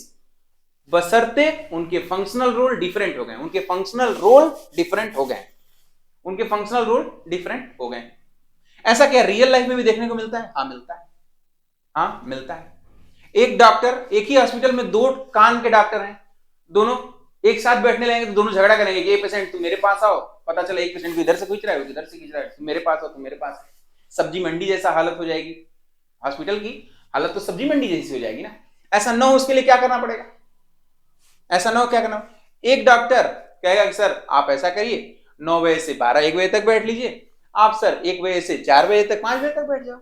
बशर्ते उनके फंक्शनल रोल डिफरेंट हो गए, उनके फंक्शनल रोल डिफरेंट हो गए, उनके फंक्शनल रोल डिफरेंट हो गए। ऐसा क्या रियल लाइफ में भी देखने को मिलता है? हाँ मिलता है, हाँ मिलता है। एक डॉक्टर, एक ही हॉस्पिटल में दो कान के डॉक्टर हैं, दोनों एक साथ बैठने लगेंगे तो दोनों झगड़ा करेंगे, ये पेशेंट तू मेरे पास आओ, पता चला एक पेशेंट को इधर से खींच रहा है, इधर से खींच रहा है, तुम मेरे पास आओ, तुम मेरे पास। सब्जी मंडी जैसा हालत हो जाएगी, हॉस्पिटल की हालत तो सब्जी मंडी जैसी हो जाएगी ना। ऐसा न हो उसके लिए क्या करना पड़ेगा, ऐसा न हो क्या करना, एक डॉक्टर कहेगा कि सर आप ऐसा करिए 9 बजे से 12 1 बजे तक बैठ लीजिए, आप सर 1 बजे से 4 बजे तक 5 बजे तक बैठ जाओ।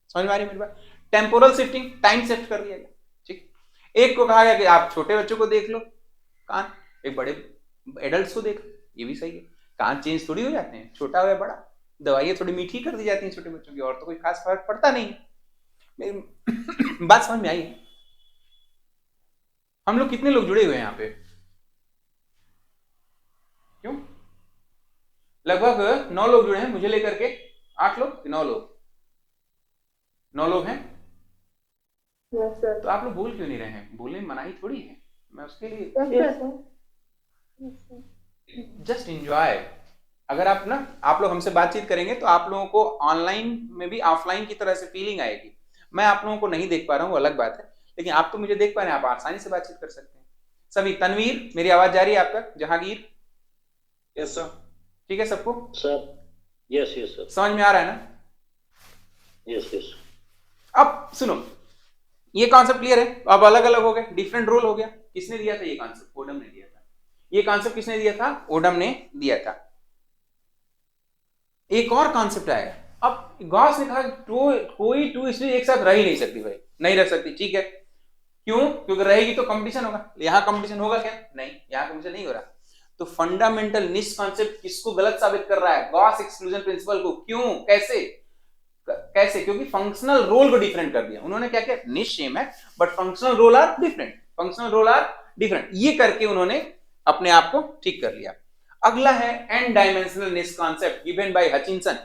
समझ में आ रही मेरी बात? टेम्पोरल शिफ्टिंग, टाइम शिफ्ट कर दिया गया, ठीक। एक को कहा गया कि आप छोटे बच्चों को देख लो कान, एक बड़े एडल्ट को देख, ये भी सही है। कान चेंज थोड़ी हो जाते हैं, छोटा हो या बड़ा, दवाइयां थोड़ी मीठी कर दी जाती हैं छोटे बच्चों की, और तो कोई खास फर्क पड़ता नहीं। मेरी बात समझ में आई? हम लोग कितने लोग जुड़े हुए हैं यहाँ पे? क्यों? लगभग 9 लोग जुड़े हैं, मुझे लेकर के 8 लोग, 9 लोग, 9 लोग हैं। Yes, sir. तो आप लोग बोल क्यों नहीं रहे हैं? बोलने में मनाही थोड़ी है, मैं उसके लिए Yes, sir. Yes, sir. Just enjoy. अगर आप लोग हमसे बातचीत करेंगे तो आप लोगों को ऑनलाइन में भी ऑफलाइन की तरह से फीलिंग आएगी। मैं आप लोगों को नहीं देख पा रहा हूँ, अलग बात है, लेकिन आप तो मुझे देख पा रहे हैं, आप आसानी से बातचीत कर सकते हैं सभी। तनवीर, मेरी आवाज जा रही है आप तक? Jahangir, yes sir. ठीक है सबको? सर यस यस सर समझ में आ रहा है ना? Yes yes. अब सुनो, ये कॉन्सेप्ट क्लियर है? अब अलग अलग हो गए, डिफरेंट रोल हो गया। किसने दिया था ये कॉन्सेप्ट? ओडम ने दिया था। ये कॉन्सेप्ट किसने दिया था? ओडम ने दिया था। एक और कॉन्सेप्ट आएगा। अब गॉस ने कहा कोई टू इसलिए एक साथ रह ही नहीं सकती भाई, नहीं रह सकती, ठीक है। क्यों? क्योंकि रहेगी तो कंपटीशन होगा। यहां कंपटीशन होगा क्या? नहीं, यहां कंपटीशन नहीं हो रहा। तो फंडामेंटल निश कॉन्सेप्ट किसको गलत साबित कर रहा है? गॉस एक्सक्लूजन प्रिंसिपल को। क्यों? कैसे? क्योंकि फंक्शनल रोल को डिफरेंट कर दिया उन्होंने। क्या क्या? निश सेम है but functional role are different, functional role are different, ये करके उन्होंने अपने आप को ठीक कर लिया। अगला है एन डायमेंशनल निश कॉन्सेप्ट गिवन बाय हचिंसन।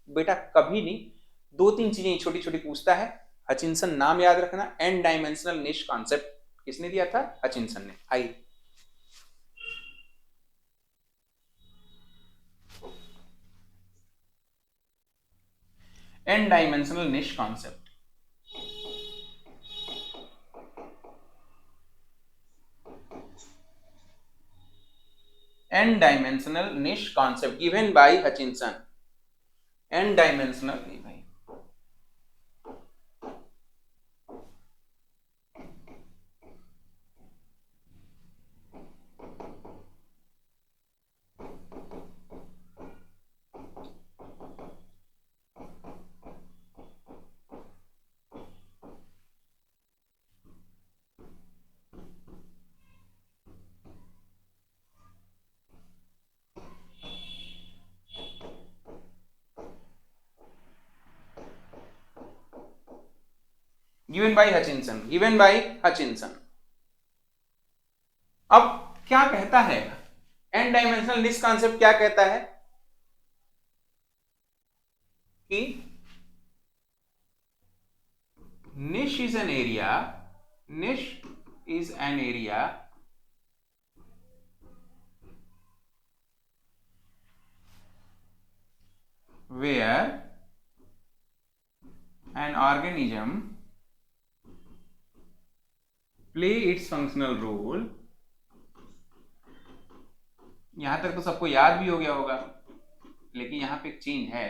बेटा कभी नहीं, 2-3 चीजें छोटी छोटी पूछता है। हचिंसन नाम याद रखना। एन डायमेंशनल निश कॉन्सेप्ट किसने दिया था? हचिंसन ने। आइए एन डायमेंशनल निश concept. n dimensional niche concept given by Hutchinson। n dimensional नहीं भाई, given by Hutchinson, given by Hutchinson। अब क्या कहता है एन डायमेंशनल निश कॉन्सेप्ट? क्या कहता है कि निश इज एन एरिया, निश is an area where an organism play its functional role। यहां तक तो सबको याद भी हो गया होगा, लेकिन यहां पे एक चेंज है,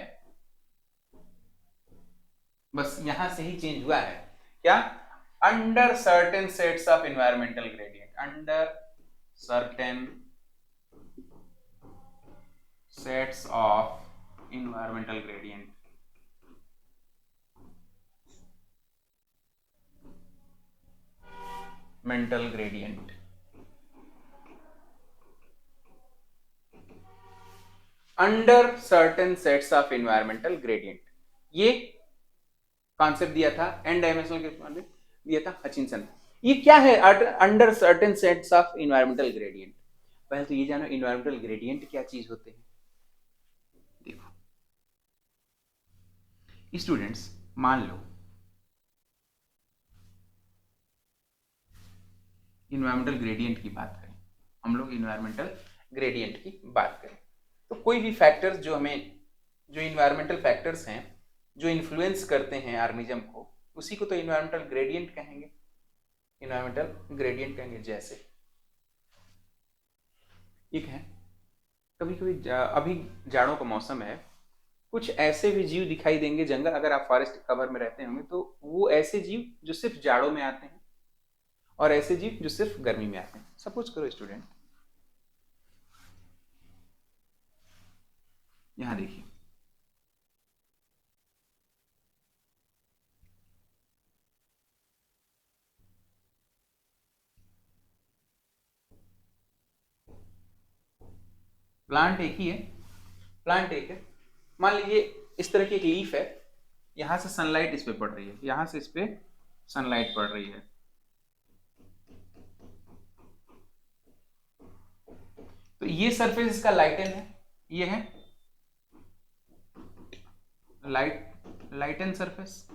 बस यहां से ही चेंज हुआ है। क्या? Under certain sets of environmental gradient, under certain sets of environmental gradient, mental gradient। Under certain sets of environmental gradient, ये कॉन्सेप्ट दिया था एन डायमेंशनल के में दिया था हचिंसन। ये क्या है under certain sets of environmental gradient? पहले तो ये जानो environmental gradient क्या चीज होते हैं। देखो स्टूडेंट्स, मान लो इन्वायरमेंटल ग्रेडियंट की बात करें, हम लोग इन्वायरमेंटल ग्रेडियंट की बात करें तो कोई भी फैक्टर्स जो इन्वायरमेंटल फैक्टर्स हैं जो इन्फ्लुएंस करते हैं ऑर्गेनिज्म को, उसी को तो इन्वायरमेंटल ग्रेडियंट कहेंगे। इन्वायरमेंटल ग्रेडियंट कहेंगे। जैसे एक है, कभी कभी अभी जाड़ों का मौसम है, कुछ ऐसे भी जीव दिखाई देंगे जंगल, अगर आप फॉरेस्ट कवर में रहते होंगे तो वो ऐसे जीव जो सिर्फ जाड़ों में आते हैं और ऐसे जीव जो सिर्फ गर्मी में आते हैं। सपोज करो स्टूडेंट, यहां देखिए, प्लांट एक ही है, प्लांट एक है। मान लीजिए इस तरह की एक लीफ है, यहां से सनलाइट इस पे पड़ रही है, यहां से इस पे सनलाइट पड़ रही है, तो ये सरफेस इसका लाइटन है, ये है लाइटन सरफेस।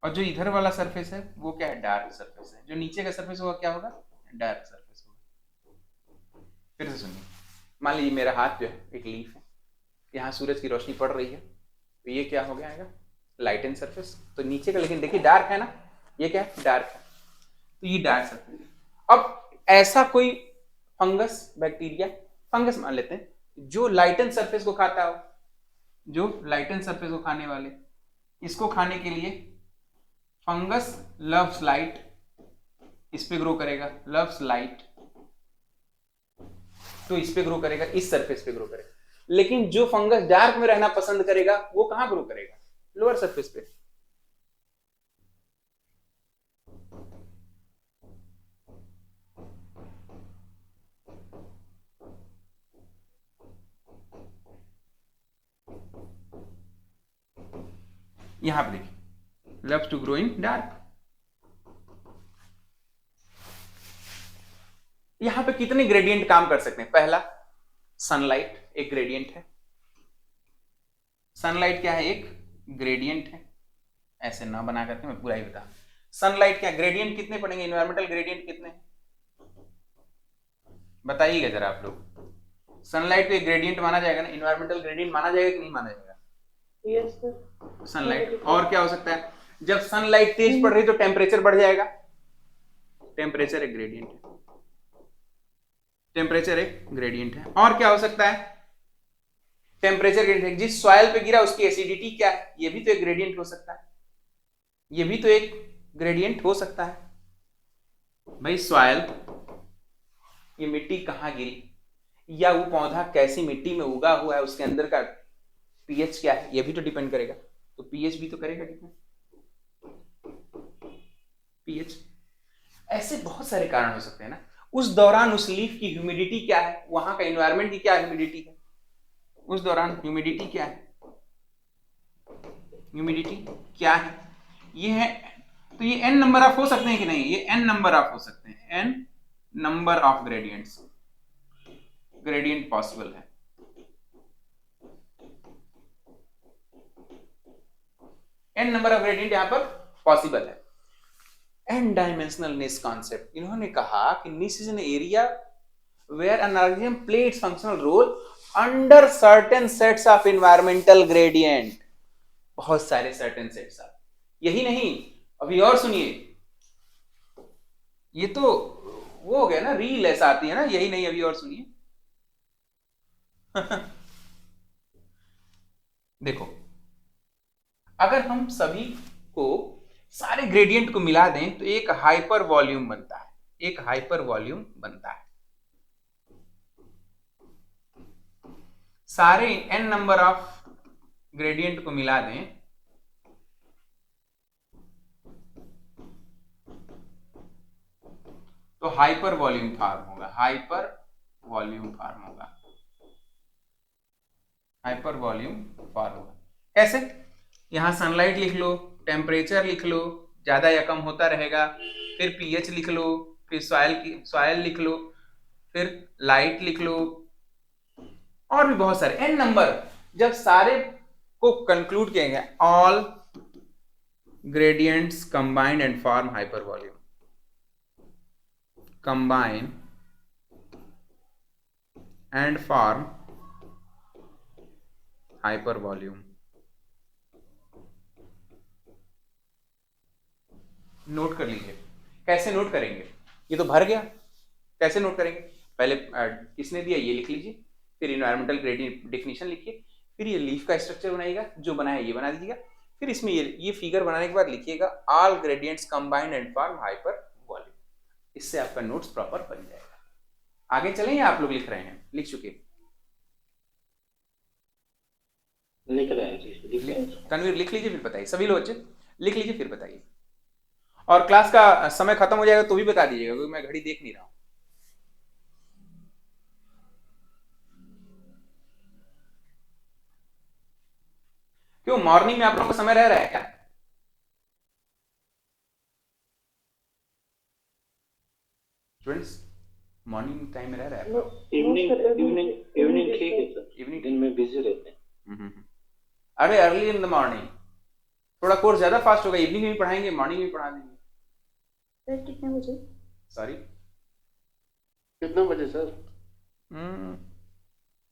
और जो इधर वाला सरफेस है वो क्या है, डार्क सरफेस है। जो नीचे का सरफेस होगा क्या होगा, डार्क सरफेस होगा। फिर से सुनिए, मान लीजिए मेरा हाथ जो है एक लीफ है, यहाँ सूरज की रोशनी पड़ रही है, तो ये क्या हो गया, लाइट एंड सरफेस। तो नीचे का लेकिन देखिए डार्क है ना, ये क्या है, डार्क है, तो ये डार्क सरफेस। अब ऐसा कोई फंगस, बैक्टीरिया, फंगस मान लेते हैं, जो लाइट एंड सरफेस को खाता हो, जो लाइट एंड सरफेस को खाने वाले, इसको खाने के लिए फंगस लव्स लाइट, इस पे ग्रो करेगा, लव्स लाइट, तो इस पे ग्रो करेगा, इस सरफेस पे ग्रो करेगा। लेकिन जो फंगस डार्क में रहना पसंद करेगा वो कहां ग्रो करेगा, लोअर सरफेस पे। यहां पे देखिए, loves to grow in dark. यहां पे कितने ग्रेडियंट काम कर सकते हैं। पहला, सनलाइट एक ग्रेडियंट है। सनलाइट क्या है, एक ग्रेडियंट है। ऐसे ना बना करके मैं पूरा ही बता, सनलाइट क्या, ग्रेडियंट कितने पड़ेंगे, इन्वायरमेंटल ग्रेडियंट कितने बताइएगा जरा आप लोग। सनलाइट को एक ग्रेडियंट माना जाएगा ना, इन्वायरमेंटल ग्रेडियंट माना जाएगा कि नहीं माना जाएगा, यस सर। सनलाइट। और क्या हो सकता है, जब सनलाइट तेज पड़ रही तो टेम्परेचर बढ़ जाएगा, टेम्परेचर एक ग्रेडियंट है, टेम्परेचर एक ग्रेडियंट है। और क्या हो सकता है, टेम्परेचर ग्रेडियंट, जिस सॉइल पे गिरा उसकी एसिडिटी क्या है, ये भी तो एक ग्रेडियंट हो सकता है, ये भी तो एक ग्रेडियंट हो सकता है। भाई सॉइल, ये मिट्टी कहां गिरी, या वो पौधा कैसी मिट्टी में उगा हुआ है, उसके अंदर का पीएच क्या है, ये भी तो डिपेंड करेगा। तो पीएच भी तो करेगा डिपेंड, पीएच। ऐसे बहुत सारे कारण हो सकते हैं ना। उस दौरान उस लीफ की ह्यूमिडिटी क्या है, वहां का एनवायरनमेंट की क्या ह्यूमिडिटी है, उस दौरान ह्यूमिडिटी क्या है, ह्यूमिडिटी क्या है, ये है। तो ये n नंबर ऑफ हो सकते हैं कि नहीं, ये n नंबर ऑफ हो सकते हैं, n number of gradients, gradient possible है। n नंबर ऑफ ग्रेडियंट यहां पर पॉसिबल है। एन डायमेंशनल निश कॉन्सेप्ट, इन्होंने कहा कि niche is an area where an organism play its functional role under certain sets of environmental gradient, बहुत सारे सर्टेन सेट्स ऑफ। यही नहीं, अभी और सुनिए, ये तो वो हो गया ना, रील ऐसा आती है ना, यही नहीं अभी और सुनिए। देखो, अगर हम सभी को, सारे ग्रेडियंट को मिला दें तो एक हाइपर वॉल्यूम बनता है, एक हाइपर वॉल्यूम बनता है। सारे n नंबर ऑफ ग्रेडियंट को मिला दें तो हाइपर वॉल्यूम फॉर्म होगा, हाइपर वॉल्यूम फॉर्म होगा, हाइपर वॉल्यूम फॉर्म होगा। कैसे, यहां सनलाइट लिख लो, टेम्परेचर लिख लो, ज्यादा या कम होता रहेगा, फिर पीएच लिख लो, फिर सॉइल लिख लो, फिर लाइट लिख लो, और भी बहुत सारे n नंबर। जब सारे को कंक्लूड किएंगे, all gradients combined and form hyper volume, combine and form hyper volume. Note कर लीजिए, कैसे नोट करेंगे, ये तो भर गया, कैसे नोट करेंगे, पहले किसने दिया ये लिख लीजिए, फिर इन्वायरमेंटल ग्रेडियंट डेफिनेशन लिखिए, फिर ये लीफ का स्ट्रक्चर बनाइएगा, जो बनाया ये बना दीजिएगा, फिर इसमें ये फिगर बनाने के बाद लिखिएगा all gradients combined and form hyper volume. इससे आपका नोट्स प्रॉपर बन जाएगा। आगे चलें या आप लोग लिख रहे हैं, लिख चुके, लिख रहे हैं। तनवीर लिख लीजिए फिर बताइए, सभी लोग बच्चे लिख लीजिए फिर बताइए। और क्लास का समय खत्म हो जाएगा तो भी बता दीजिएगा, क्योंकि मैं घड़ी देख नहीं रहा हूं। क्यों, मॉर्निंग में आप लोगों का समय रह रहा है क्या? स्टूडेंट्स, मॉर्निंग टाइम में रह रहा है? इवनिंग ठीक है सर, इवनिंग दिन में बिजी रहते हैं। अरे अर्ली इन द मॉर्निंग, थोड़ा कोर्स ज्यादा फास्ट होगा, इवनिंग में भी पढ़ाएंगे, मॉर्निंग में भी पढ़ा देंगे। सर कितने बजे? सॉरी, कितने बजे सर?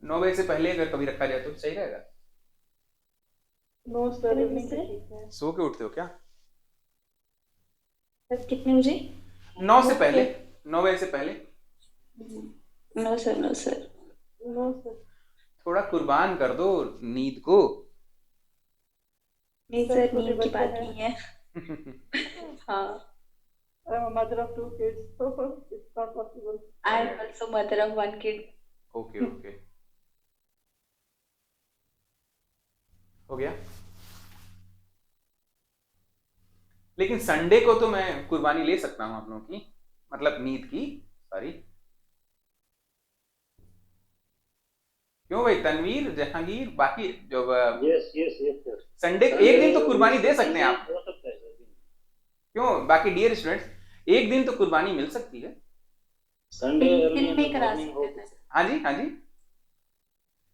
9 बजे से पहले अगर कभी रखा जाए तो सही रहेगा। नो सर, इवनिंग से ठीक है। सो के उठते हो क्या? सर कितने बजे? 9 से पहले, 9 बजे से पहले। No sir, no sir, no sir. थोड़ा कुर्बान कर दो नींद को। नहीं सर, नींद की बात नहीं है। हाँ, I'm a mother of 2 kids, so it's not possible. I am also mother of 1 kid. Okay okay, हो गया। लेकिन संडे को तो मैं कुर्बानी ले सकता हूं आप लोगों की, मतलब नींद की। सॉरी, क्यों भाई? तनवीर, जहांगीर, बाकी जो yes yes yes sir. Sunday एक दिन तो कुर्बानी दे सकते हैं आप। हो सकता है सर। क्यों? बाकी डियर स्टूडेंट्स, एक दिन तो कुर्बानी मिल सकती है। संडे दिन में करा सकते हैं। हाँ जी, हाँ जी,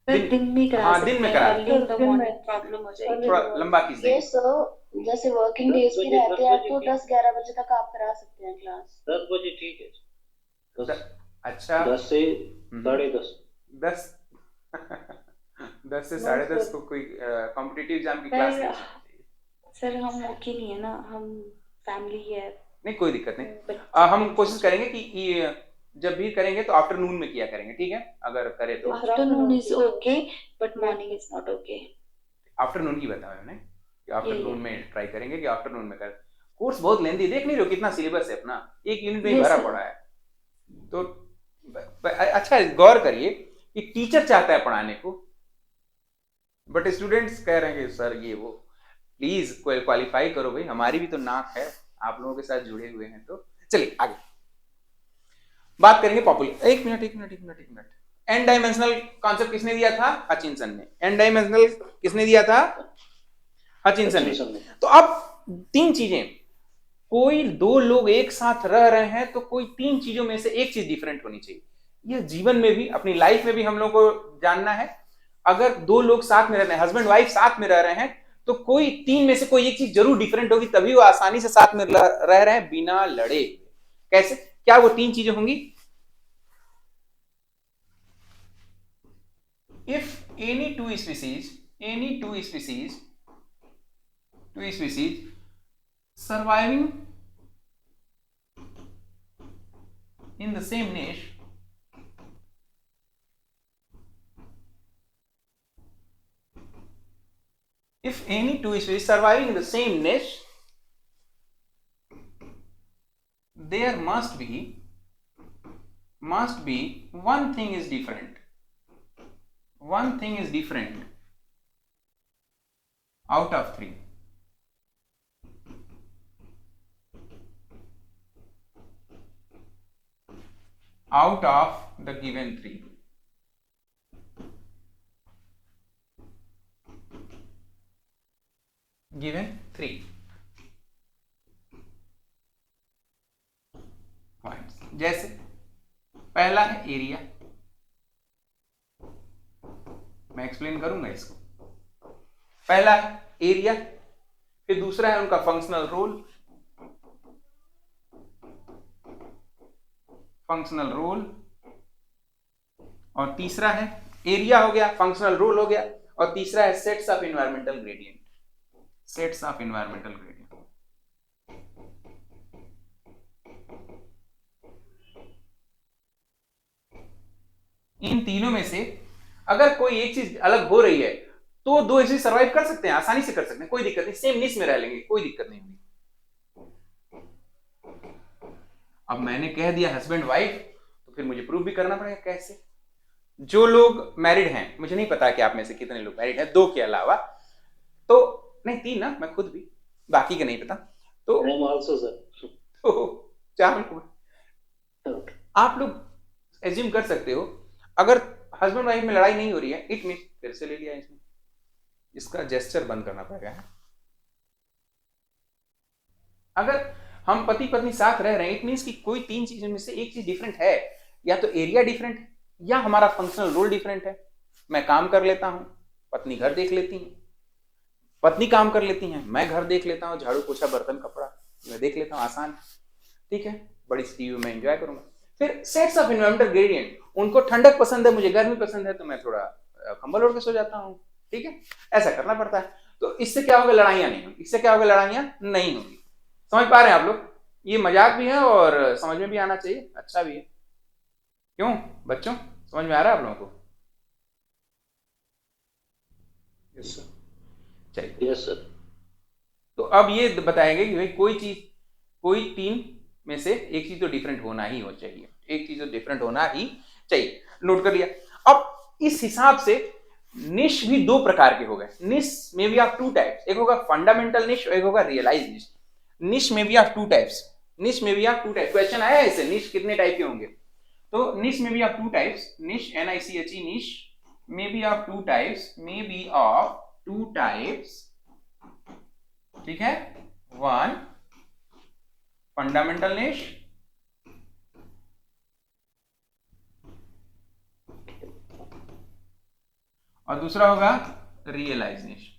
सर दिन में करा हाँ, सकते दिन में हैं, करा early in the morning problem हो जाएगी। थोड़ा लंबा कीजिए। ये सो जैसे वर्किंग डेज भी रहते हैं तो 10-11 बजे तक आप करा सकते हैं क्लास। 10 बजे ठीक है। अच्छा, 10 से 10:30। 10 10 से 10:30 को कोई कॉम्पिटिटिव एग्जाम की क्लास नहीं होनी चाहिए। सर हम ओके नहीं है ना, हम फैमिली है। नहीं, कोई दिक्कत नहीं। हम कोशिश करेंगे कि जब भी करेंगे तो आफ्टरनून में किया करेंगे, ठीक है? अगर करे तो afternoon is okay but morning is not okay. Afternoon की बताया मैंने कि आफ्टरनून में ट्राई करेंगे कि आफ्टरनून में कर। कोर्स बहुत लेंदी, देख नहीं रहे हो कितना सिलेबस है अपना, एक यूनिट में ही भरा पड़ा है। तो अच्छा गौर करिए कि टीचर चाहता है पढ़ाने को, बट स्टूडेंट्स कह रहे हैं कि सर ये वो। प्लीज क्वालिफाई करो भाई, हमारी भी तो नाक है, आप लोगों के साथ जुड़े हुए हैं। तो चलिए आगे बात करेंगे पॉपुलर। एक मिनट। एन डायमेंशनल कॉन्सेप्ट किसने दिया था? हचिंसन ने। एन डायमेंशनल किसने दिया था? हचिंसन ने। तो अब 3 चीजें, कोई 2 लोग एक साथ रह रहे हैं तो कोई 3 चीजों में से एक चीज डिफरेंट होनी चाहिए। यह जीवन में भी, अपनी लाइफ में भी हम लोग को जानना है। अगर 2 लोग साथ में रह रहे हैं, हस्बैंड वाइफ साथ में रह रहे हैं, तो कोई 3 में से कोई एक चीज जरूर डिफरेंट होगी, तभी वो आसानी से साथ में रह रहे हैं बिना लड़े। कैसे? क्या वो 3 चीजें होंगी? If any two species surviving in the same niche, if any two species surviving in the same niche, there must be one thing is different. One thing is different out of 3. Out of the given 3. Given 3 points. जैसे पहला है एरिया, मैं एक्सप्लेन करूंगा इसको। पहला है एरिया, फिर दूसरा है उनका फंक्शनल रोल, और तीसरा है एरिया हो गया, फंक्शनल रोल हो गया, और तीसरा है सेट्स ऑफ एनवायरमेंटल ग्रेडियंट। इन तीनों में से अगर कोई एक चीज अलग हो रही है तो 2 चीज सर्वाइव कर सकते हैं, आसानी से कर सकते हैं, कोई दिक्कत नहीं, सेम निश में रह लेंगे, कोई दिक्कत नहीं होगी। अब मैंने कह दिया हस्बैंड वाइफ, तो फिर मुझे प्रूव भी करना पड़ेगा। कैसे? जो लोग मैरिड हैं, मुझे नहीं पता कि आप में से कितने लोग मैरिड हैं, 2 के अलावा, तो नहीं 3 ना, मैं खुद भी, बाकी का नहीं पता। तो I am also sir. तो 4 लोग आप लोग एज्यूम कर सकते हो, अगर हस्बैंड वाइफ में लड़ाई नहीं हो रही है, इट मीन फिर से ले लिया इसमें, इसका जेस्चर बंद करना पड़ेगा। अगर हम पति पत्नी साथ रह रहे हैं, इट मीन्स कि कोई 3 चीजों में से एक चीज डिफरेंट है, या तो एरिया डिफरेंट है, या हमारा फंक्शनल रोल डिफरेंट है। मैं काम कर लेता हूं, पत्नी घर देख लेती है, पत्नी काम कर लेती हैं, मैं घर देख लेता हूँ, झाड़ू पोछा बर्तन कपड़ा मैं देख लेता हूँ, आसान, ठीक है, बड़ी सी टीवी में एंजॉय करूंगा। फिर सेट्स ऑफ एनवायरमेंटल ग्रेडियंट, उनको ठंडक पसंद है, मुझे गर्मी पसंद है, तो मैं थोड़ा कंबल ओढ़ के सो जाता हूँ, ठीक है, ऐसा करना पड़ता है। तो इससे क्या होगा, लड़ाइयां नहीं होंगी, इससे क्या होगा, लड़ाइयां नहीं होंगी। समझ पा रहे हैं आप लोग? ये मजाक भी है और समझ में भी आना चाहिए, अच्छा भी है। क्यों बच्चों, समझ में आ रहा है आप लोगों को? Yes sir. चलिए, यस सर। तो अब ये बताएंगे कि भाई कोई तीन में से एक चीज तो डिफरेंट होना ही हो चाहिए, एक चीज तो डिफरेंट होना ही चाहिए। नोट कर लिया। अब इस हिसाब से निश भी दो प्रकार के हो गए। निश में भी ऑफ टू टाइप्स, एक होगा फंडामेंटल निश और एक होगा रियलाइज निश। निश में भी ऑफ टू टाइप्स, निश में भी ऑफ टू टाइप्स। क्वेश्चन आया है इससे, निश कितने टाइप के होंगे? तो निश में भी ऑफ टू टाइप्स, निश NICHE निश में भी ऑफ टू टाइप्स, में भी ऑफ टू टाइप्स, ठीक है। वन फंडामेंटल निश और दूसरा होगा रियलाइज निश।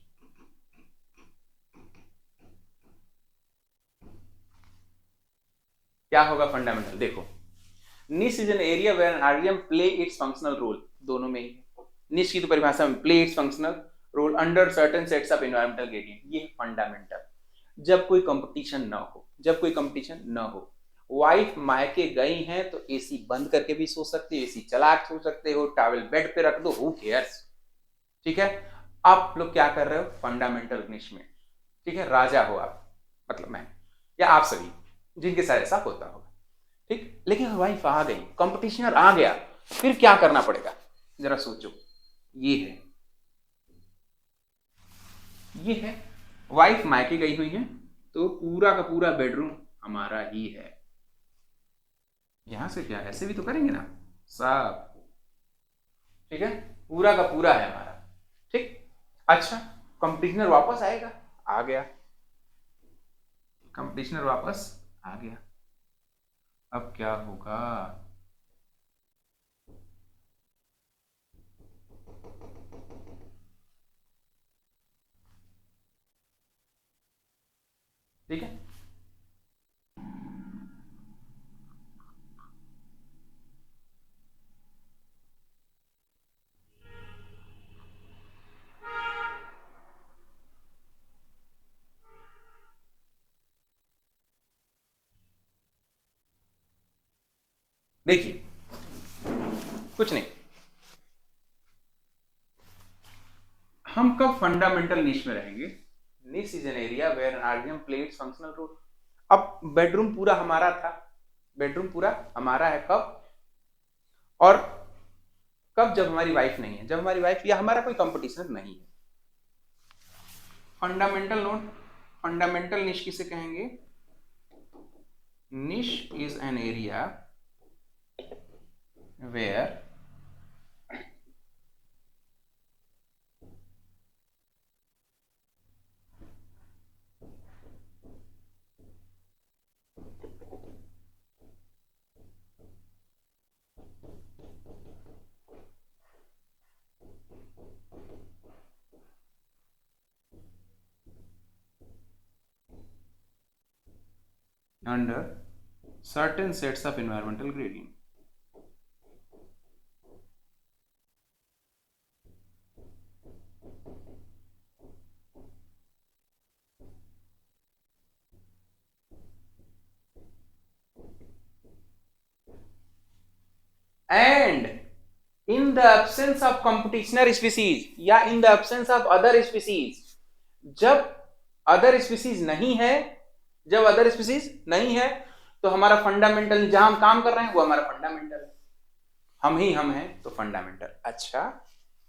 क्या होगा फंडामेंटल? देखो, niche is an area where an आर्डियम प्ले इट्स फंक्शनल रोल, दोनों में ही। निश की तो परिभाषा में play its functional role under certain sets of environmental gradient, ये फंडामेंटल। जब कोई कंपटीशन ना हो, जब कोई कंपटीशन ना हो, वाइफ मायके गई हैं तो एसी बंद करके भी सो सकते हो, एसी चला के सो सकते हो, टॉवल बेड पे रख दो, हु केयर्स, ठीक है। आप लोग क्या कर रहे हो? फंडामेंटल निश में, ठीक है। राजा हो आप, मतलब मैं या आप सभी जिनके साथ ऐसा होता होगा, ठीक। लेकिन वाइफ आ गई, कंपटीशनर आ गया, फिर क्या करना पड़ेगा जरा सोचो। ये है वाइफ मायके गई हुई है तो पूरा का पूरा बेडरूम हमारा ही है। यहां से क्या ऐसे भी तो करेंगे ना सब, ठीक है, पूरा का पूरा है हमारा, ठीक। अच्छा, कंपटीशनर वापस आएगा, आ गया, कंपटीशनर वापस आ गया, अब क्या होगा? ठीक है, देखिए कुछ नहीं, हम कब फंडामेंटल निश में रहेंगे? Niche is an area where an आर्डियम प्ले इट्स फंक्शनल रोल। अब बेडरूम पूरा हमारा था, बेडरूम पूरा हमारा है कब? और कब? जब हमारी वाइफ नहीं है, जब हमारी वाइफ या हमारा कोई कंपटीशन नहीं है। फंडामेंटल नोट, फंडामेंटल निश किसे कहेंगे? Niche is an area where under certain sets of environmental gradient. And in the absence of competitioner species या in the absence of other species, जब अदर स्पीसीज नहीं है, जब अदर स्पीसीज नहीं है तो हमारा फंडामेंटल, जहां हम काम कर रहे हैं वो हमारा फंडामेंटल है, हम ही हम हैं तो फंडामेंटल। अच्छा,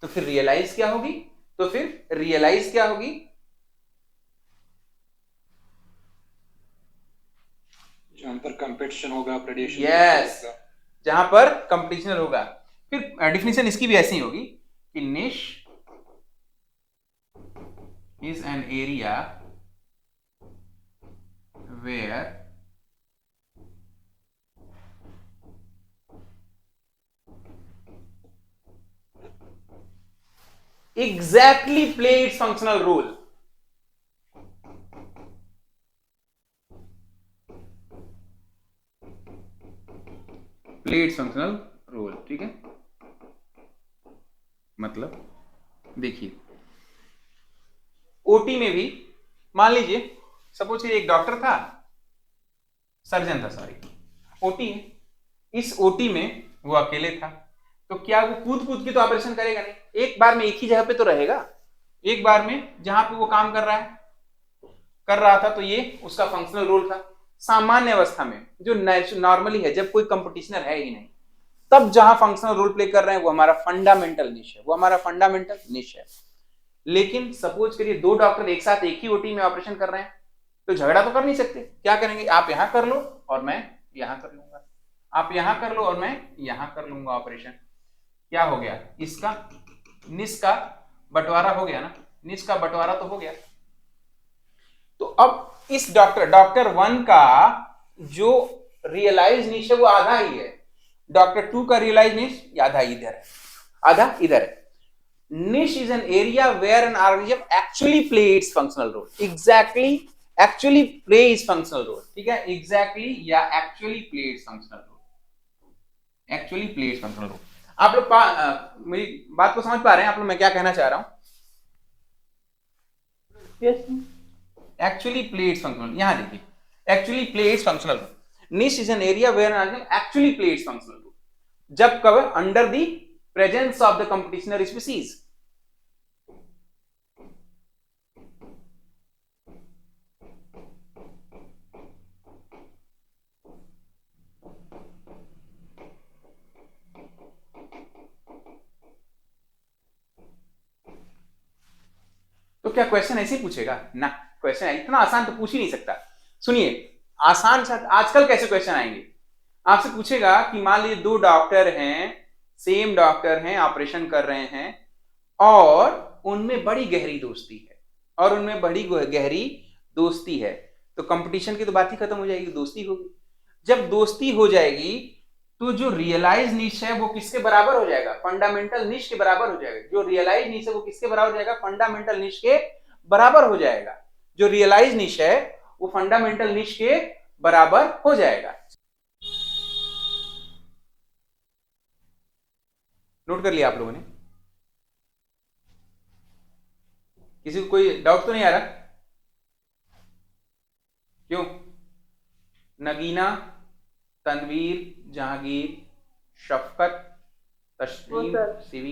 तो फिर रियलाइज क्या होगी? तो फिर रियलाइज क्या होगी? जहां पर कंपटीशन होगा, प्रेडिक्शन यस, जहां पर कंपटीशन होगा। फिर डेफिनेशन इसकी भी ऐसी होगी कि niche is an area where exactly play its functional role, plates functional role, ठीक है। मतलब देखिए ओटी में भी मान लीजिए सपोज कि एक डॉक्टर था, सर्जन था, सॉरी, ओटी है, इस ओटी में वो अकेले था, तो क्या वो कूद कूद के तो ऑपरेशन करेगा नहीं, एक बार में एक ही जगह पे तो रहेगा, एक बार में जहां पे वो काम कर रहा था, तो ये उसका फंक्शनल रोल था। सामान्य अवस्था में जो नॉर्मली है, जब कोई कंपटीशनर है ही नहीं, तब जहां फंक्शनल रोल प्ले कर रहे हैं वो हमारा फंडामेंटल निश है, लेकिन सपोज करिए दो डॉक्टर एक साथ एक ही ओटी में ऑपरेशन कर रहे हैं, तो झगड़ा तो कर नहीं सकते, क्या करेंगे, आप यहां कर लो और मैं यहां कर लूंगा, आप यहां कर लो और मैं यहां कर लूंगा ऑपरेशन। क्या हो गया, इसका निश का बंटवारा हो गया ना, निश का बंटवारा तो हो गया। तो अब इस डॉक्टर 1 का जो रियलाइज निश है वो आधा ही है, डॉक्टर 2 का रियलाइज निश आधा इधर है, आधा इधर है। Niche is an area where an organism actually plays functional role. Actually plays functional role. ठीक है, exactly या actually plays functional role. Actually plays functional role. आप लोग मेरी बात को समझ पा रहे हैं, आप लोग मैं क्या कहना चाह रहा हूं? Yes. Actually plays functional. यहां देखिए, actually plays functional role. Niche is an area where an organism actually plays functional role. जब कब under the presence of the competitioner species. तो क्या क्वेश्चन ऐसे ही पूछेगा ना, क्वेश्चन इतना आसान तो पूछ ही नहीं सकता। सुनिए, आसान आजकल कैसे क्वेश्चन आएंगे, आपसे पूछेगा कि मान लीजिए दो डॉक्टर हैं, सेम डॉक्टर हैं, ऑपरेशन कर रहे हैं और उनमें बड़ी गहरी दोस्ती है, तो कंपटीशन की तो बात ही खत्म हो जाएगी, दोस्ती होगी। जब दोस्ती हो जाएगी तो जो रियलाइज निश है वो किसके बराबर हो जाएगा, फंडामेंटल निश के बराबर हो जाएगा। जो रियलाइज निश है वो किसके बराबर हो जाएगा, फंडामेंटल निश के बराबर हो जाएगा। जो रियलाइज निश है वो फंडामेंटल निश के बराबर हो जाएगा। नोट कर लिया आप लोगों ने? किसी को कोई डाउट तो नहीं आ रहा? क्यों? नगीना, तनवीर, जहांगीर, शफकत, तस्लीम, सिवी,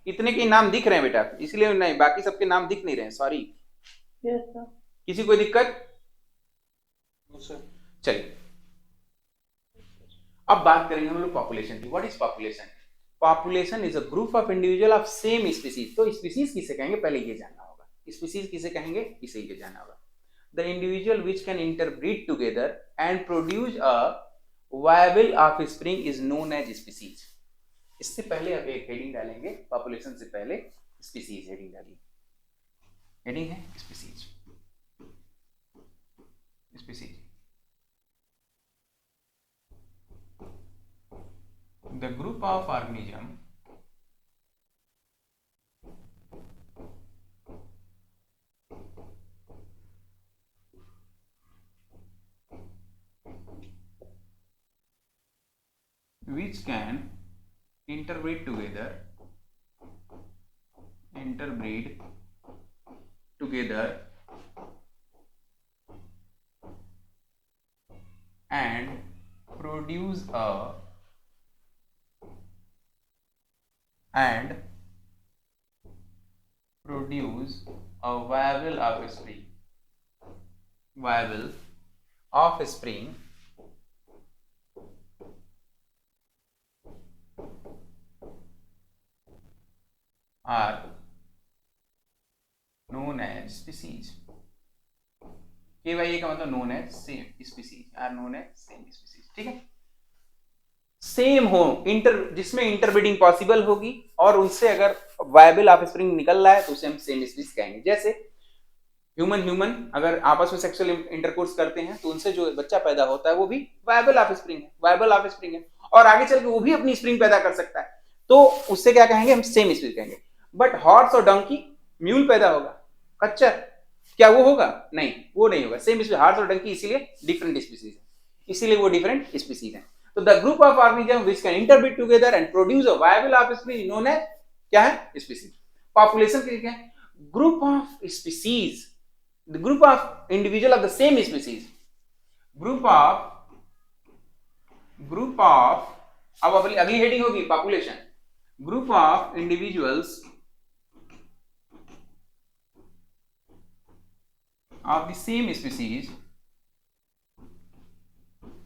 इतने के नाम दिख रहे हैं बेटा, इसलिए नहीं, बाकी सबके नाम दिख नहीं रहे हैं, सॉरी। Yes, sir. किसी कोई दिक्कत? चलिए अब बात करेंगे हम लोग पॉपुलेशन की। What is population? Population is a group of individual of same species. तो स्पीसीज किसे कहेंगे, पहले ये जानना होगा। स्पीसीज किसे कहेंगे, इसे ये जानना होगा। The individual which can interbreed together and produce a viable offspring is known as species. इससे पहले अब एक हेडिंग डालेंगे, पॉपुलेशन से पहले स्पीसीज हेडिंग डालिए। हेडिंग है species. Species the group of organism which can interbreed together and produce a viable offspring are known as species। KYA का मतलब known as same species, are known as same species। ठीक है, सेम हो, जिसमें इंटरब्रीडिंग पॉसिबल होगी और उनसे अगर वायबल ऑफस्प्रिंग निकल रहा है तो उसे हम सेम स्पीसीज कहेंगे। जैसे ह्यूमन अगर आपस में सेक्सुअल इंटरकोर्स करते हैं तो उनसे जो बच्चा पैदा होता है वो भी वायबल ऑफस्प्रिंग है और आगे चल के वो भी अपनी स्प्रिंग पैदा कर सकता है, तो उससे क्या कहेंगे, हम सेम स्पीसीज कहेंगे। बट हॉर्स और डंकी, म्यूल पैदा होगा, खच्चर, क्या वो होगा? नहीं, वो नहीं होगा। सेम स्पीसीज हॉर्स और डंकी, इसीलिए डिफरेंट स्पीसीज है, इसीलिए वो डिफरेंट स्पीसीज है। तो तो the group of organism which can interbreed together and produce a viable offspring known as क्या है स्पीसीज। पॉपुलेशन क्या है? Group of species, the group of individual of the same species, group of अब अगली हेडिंग होगी population, group of individuals of the same species,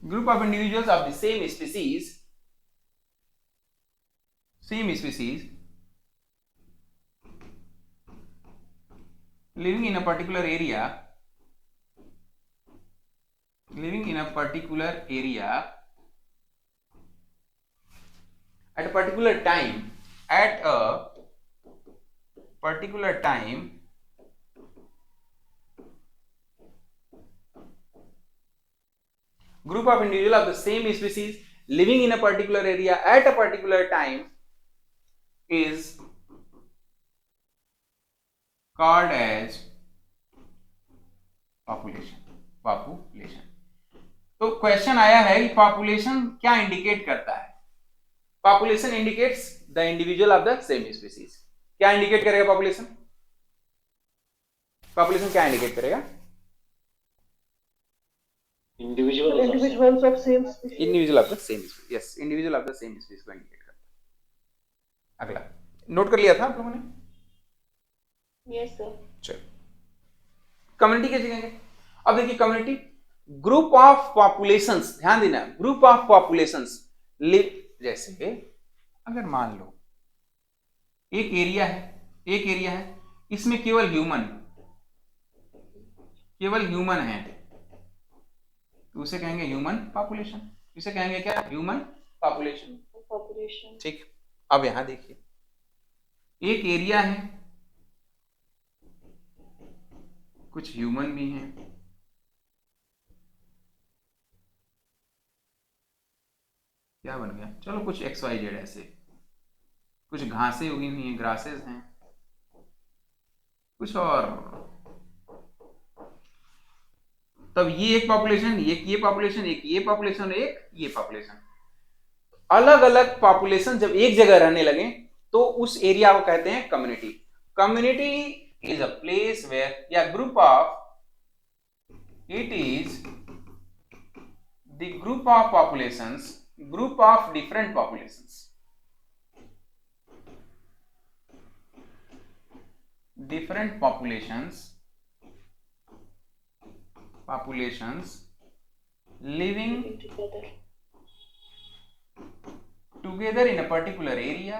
group of individuals of the same species living in a particular area at a particular time group of individuals of the same species living in a particular area at a particular time is called as population। तो क्वेश्चन आया है कि पॉपुलेशन क्या इंडिकेट करता है? Population indicates the individual of the same species. क्या इंडिकेट करेगा पॉपुलेशन? पॉपुलेशन क्या इंडिकेट करेगा? Individuals of same species. Individual of the same species, yes, individual of the same species को इंडिकेट करता है। अगला नोट कर लिया था आप लोगों ने? Yes sir. चलो कम्युनिटी कैसे कहेंगे? अब देखिए कम्युनिटी ग्रुप ऑफ पॉपुलेशंस, ध्यान देना, ग्रुप ऑफ पॉपुलेशंस लिव, जैसे अगर मान लो एक एरिया है, इसमें केवल ह्यूमन है, तो उसे कहेंगे ह्यूमन पॉपुलेशन। इसे कहेंगे क्या? Human population. ठीक। अब यहां देखिए एक एरिया है, कुछ ह्यूमन भी हैं, क्या बन गया? चलो कुछ XYZ ऐसे, कुछ घासें उगी हुई हैं, ग्रासेस हैं, कुछ और, तब ये एक पॉपुलेशन, एक ये पॉपुलेशन, एक ये पॉपुलेशन, एक ये पॉपुलेशन। अलग अलग पॉपुलेशन जब एक जगह रहने लगे तो उस एरिया को कहते हैं community. Community is a place where या group of, it is the group of populations, group of different populations, living together in a particular area,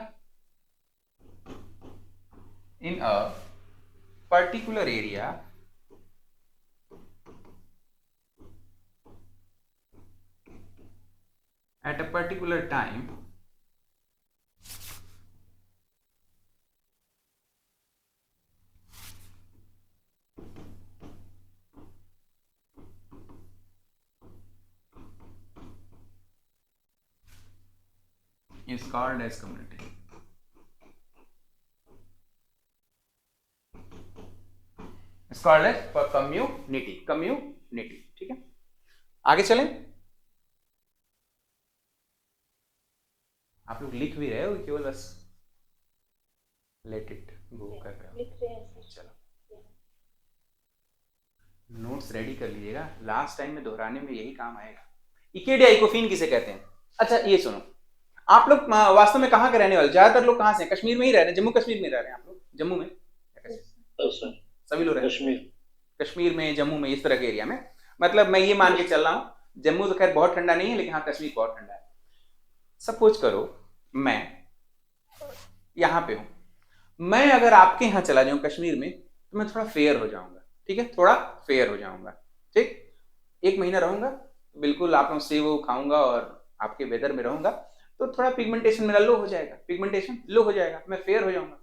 at a particular time is called as community। It's called as community। ठीक है, आगे चलें। आप लोग लिख भी रहे हो, केवल बस लेट इट गो कर रहे हो? लिख रहे हैं सर। चलो नोट्स रेडी कर लीजिएगा, लास्ट टाइम में दोहराने में यही काम आएगा। इकेडिया इकोफिन किसे कहते हैं? अच्छा ये सुनो, आप लोग वास्तव में कहाँ के रहने वाले? ज्यादातर लोग कहाँ से हैं? कश्मीर में ही रह रहे हैं, जम्मू कश्मीर में रह रहे हैं आप लोग? जम्मू में सभी लोग रह रहे हैं? कश्मीर में, जम्मू में, इस तरह के एरिया में। मतलब मैं ये मान के चल रहा हूँ, जम्मू तो खैर बहुत ठंडा नहीं है, लेकिन हाँ कश्मीर बहुत ठंडा है। सपोज करो मैं यहाँ पे हूँ, मैं अगर आपके यहाँ चला जाऊँ कश्मीर में, तो मैं थोड़ा फेयर हो जाऊंगा। ठीक है, थोड़ा फेयर हो जाऊंगा। ठीक, 1 महीना रहूंगा, बिल्कुल आप लोग से वो खाऊंगा और आपके वेदर में रहूंगा, तो थोड़ा पिगमेंटेशन मेरा लो हो जाएगा, मैं फेयर हो जाऊंगा।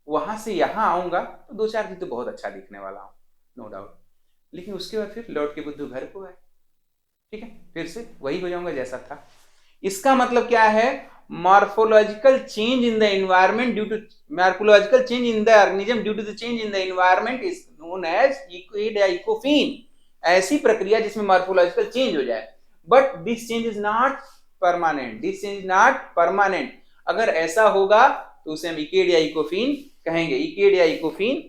वहां से यहाँ आऊंगा तो 2-4 दिन तो बहुत अच्छा दिखने वाला हूँ, नो डाउट, लेकिन उसके बाद फिर लौट के बुद्धू घर को आए। ठीक है, फिर से वही हो जाऊंगा जैसा था। इसका मतलब क्या है? Morphological change in the environment due to morphological change in the organism due to the change in the environment is known as ecophene. ऐसी प्रक्रिया जिसमें मॉर्फोलॉजिकल चेंज हो जाए, but this change is not permanent, this is not permanent. अगर ऐसा होगा तो उसे हम इकेडिया इकोफीन कहेंगे, इकेडिया इकोफीन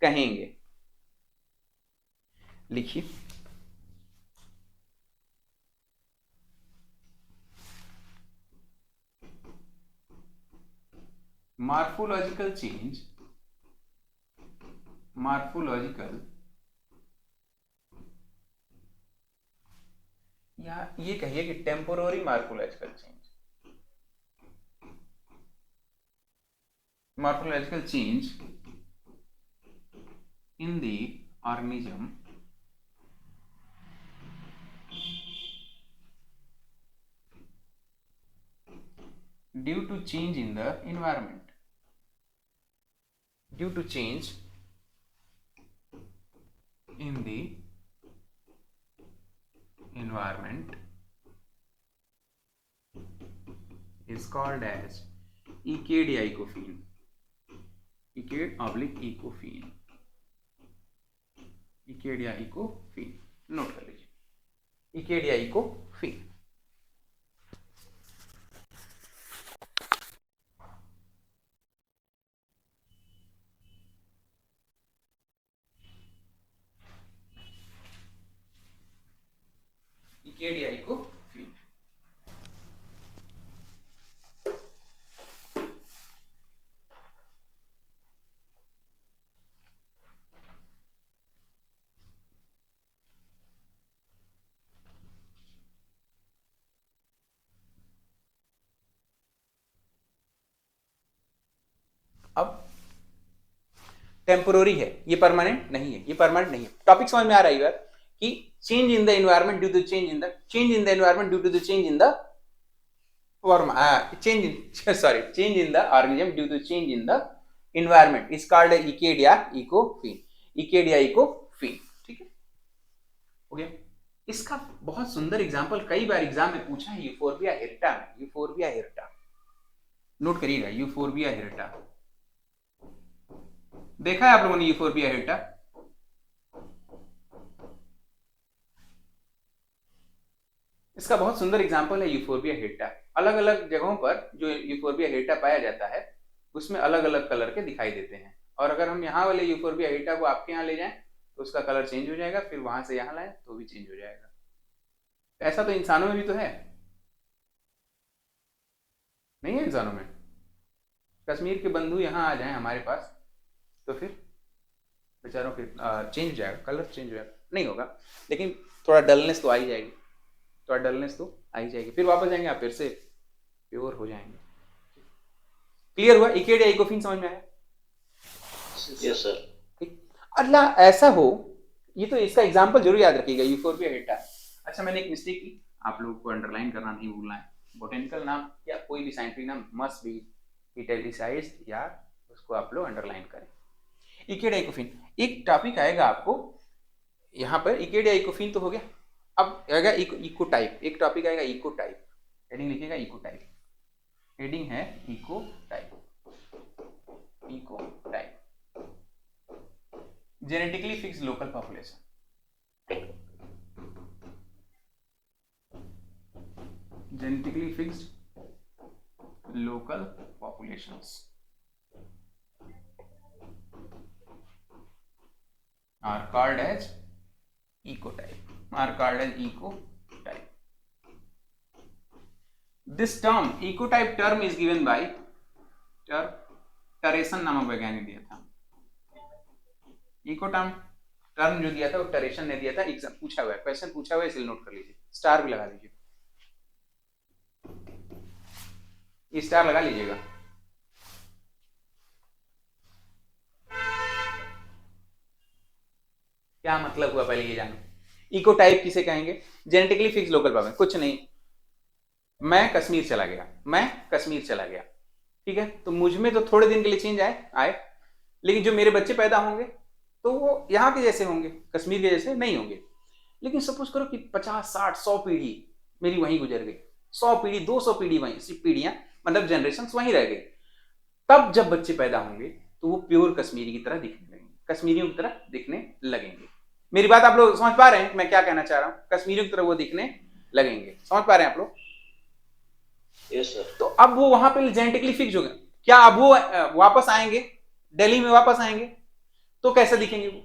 कहेंगे। लिखिए मॉर्फोलॉजिकल चेंज, मॉर्फोलॉजिकल, या ये कहिए कि temporary morphological change, morphological change in the organism due to change in the environment, due to change in the environment is called as Echadia ecophen, ecophen, Echadia ecophen, note कर लीजिए Echadia ecophen। Echadia ecophen। अब टेम्पोररी है, ये परमानेंट नहीं है, ये परमानेंट नहीं है। टॉपिक समझ में आ रहा है यार कि change in the environment due to change in the, change in the environment due to the change in the change in the organism due to change in the environment is called ecad ecophene, ecad ecophene. ठीक है, हो गया। इसका बहुत सुंदर एग्जांपल कई बार एग्जाम में पूछा है, यूफोर्बिया हिर्टा में, यूफोर्बिया हिर्टा, नोट करिएगा यूफोर्बिया हिर्टा। देखा है आप लोगों ने यूफोर्बिया हिर्टा? इसका बहुत सुंदर एग्जांपल है यूफोर्बिया हिर्टा। अलग अलग जगहों पर जो यूफोर्बिया हिर्टा पाया जाता है उसमें अलग अलग कलर के दिखाई देते हैं, और अगर हम यहाँ वाले यूफोर्बिया हिर्टा को आपके यहाँ ले जाएं तो उसका कलर चेंज हो जाएगा, फिर वहां से यहाँ लाएं तो भी चेंज हो जाएगा। ऐसा तो इंसानों में भी तो है, नहीं है इंसानों में? कश्मीर के बंधु यहाँ आ जाएं हमारे पास तो फिर बेचारों के चेंज हो जाएगा, कलर चेंज हो जाएगा, नहीं होगा लेकिन थोड़ा डलनेस तो आ ही जाएगी, थोड़ा डलनेस तो आ ही जाएगी, फिर वापस जाएंगे आप फिर से प्योर हो जाएंगे। क्लियर हुआ? इकेडिया इकोफीन समझ में आया? Yes sir. ठीक, अल्लाह ऐसा हो, ये तो इसका एग्जांपल जरूर याद रखिएगा यूफोर्बिया हिर्टा। अच्छा, मैंने एक मिस्टेक की, आप लोगों को अंडरलाइन करना नहीं भूलना है। बोटेनिकल नाम या कोई भी साइंटिफिक नाम मस्ट बी इटैलिसाइज्ड, या उसको आप लोग अंडरलाइन करें। इकेडिया इकोफीन, एक टॉपिक आएगा आपको यहाँ पर, इकेडिया इकोफीन तो हो गया, अब आएगा इको टाइप, एक टॉपिक आएगा इको टाइप, हेडिंग लिखिएगा इको टाइप, हेडिंग है eco type, eco type, genetically fixed local population. Genetically fixed local populations are called as ecotype, are called as ecotype. This term ecotype term is given by टरेसन नामक वैज्ञानिक दिया था। इकोटर्म टर्म जो दिया था वो टरेसन ने दिया था, एग्जाम पूछा हुआ है, क्वेश्चन पूछा हुआ है, इसलिए नोट कर लीजिए, स्टार भी लगा लीजिए, ये स्टार लगा लीजिएगा। क्या मतलब हुआ पहले ये जानो। इको टाइप किसे कहेंगे? Genetically fix local population. कुछ नहीं, मैं कश्मीर चला गया, ठीक है, तो मुझ में तो थोड़े दिन के लिए चेंज आए, लेकिन जो मेरे बच्चे पैदा होंगे तो वो यहाँ के जैसे होंगे, कश्मीर के जैसे नहीं होंगे। लेकिन सपोज करो कि 50, 60, 100 पीढ़ी मेरी वहीं गुजर गई, 100 पीढ़ी 200 पीढ़ी वहीं, सिर्फ पीढ़ियां मतलब जनरेशन वहीं रह गई, तब जब बच्चे पैदा होंगे तो वो प्योर कश्मीरी की तरह दिखने लगेंगे, कश्मीरियों की तरह दिखने लगेंगे। मेरी बात आप लोग समझ पा रहे हैं मैं क्या कहना चाह रहा हूं? कश्मीरियों की तरह वो दिखने लगेंगे, समझ पा रहे हैं आप लोग? Yes sir. तो अब वो वहां पे जेनेटिकली फिक्स हो गए, क्या अब वो वापस आएंगे, दिल्ली में वापस आएंगे तो कैसे दिखेंगे वो?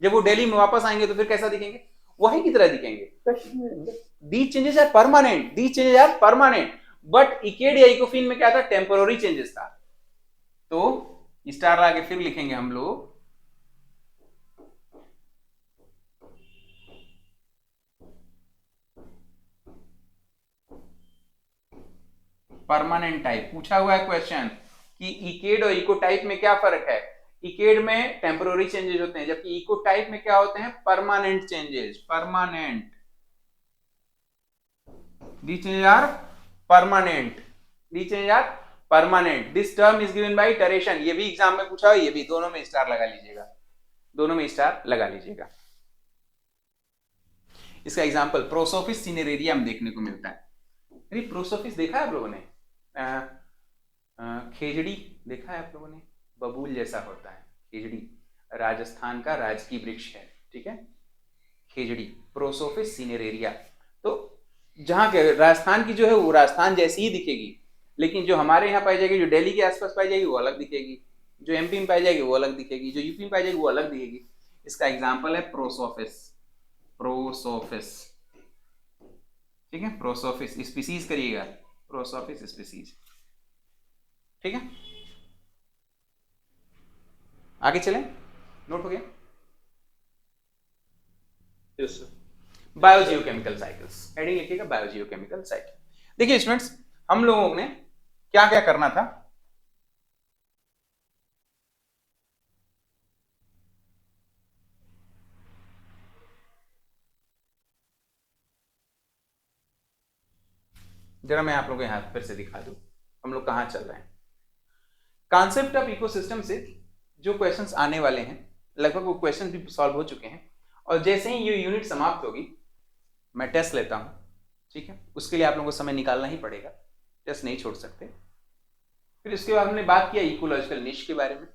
जब वो दिल्ली में वापस आएंगे तो फिर कैसा दिखेंगे? वही की तरह दिखेंगे। These changes are permanent. These changes are permanent. But इकेड या इकोफिन में क्या था? टेम्पोररी चेंजेस था। तो स्टार आगे फिर लिखेंगे हम लोग, परमानेंट टाइप। पूछा हुआ है क्वेश्चन कि इकेड और इको टाइप में क्या फर्क है? इकेड में टेम्पोररी चेंजेस होते हैं, जबकि इको टाइप में क्या होते हैं? Permanent changes. Permanent, these changes are permanent, these changes are permanent, this term is given by iteration। ये भी एग्जाम में पूछा है, ये भी, दोनों में स्टार लगा लीजिएगा, दोनों में स्टार लगा लीजिएगा। इसका एग्जांपल प्रोसोफिस सिनेरेरिया में देखने को मिलता है। अरे प्रोसोफिस देखा है आप लोगों ने? खेजड़ी देखा है आप लोगों ने? बबूल जैसा होता है खेजड़ी, राजस्थान का राजकीय वृक्ष है, ठीक है, खेजड़ी, प्रोसोफिस सिनेरेरिया। तो जहां के राजस्थान की जो है वो राजस्थान जैसी ही दिखेगी, लेकिन जो हमारे यहाँ पाई जाएगी, जो दिल्ली के आसपास पाई जाएगी वो अलग दिखेगी, जो एमपी में पाई जाएगी वो अलग दिखेगी, जो यूपी में पाई जाएगी वो अलग दिखेगी। इसका एग्जांपल है प्रोसोफिस। प्रोसोफिस, ठीक है, प्रोसोफिस स्पीसीज करिएगा, प्रोसोफिस स्पीसीज, ठीक है। आगे चलें, नोट हो गया? Yes sir. Biogeochemical cycles, heading लिखिएगा बायोजियोकेमिकल साइकिल। देखिए स्टूडेंट्स, हम लोगों ने क्या क्या करना था, जरा मैं आप लोगों के हाथ फिर से दिखा दूं हम लोग कहां चल रहे हैं। कॉन्सेप्ट ऑफ इकोसिस्टम से जो क्वेश्चंस आने वाले हैं, लगभग वो क्वेश्चन भी सॉल्व हो चुके हैं, और जैसे ही ये यूनिट समाप्त होगी मैं टेस्ट लेता हूं, ठीक है, उसके लिए आप लोगों को समय निकालना ही पड़ेगा, टेस्ट नहीं छोड़ सकते। फिर इसके बाद हमने बात किया इकोलॉजिकल निश के बारे में,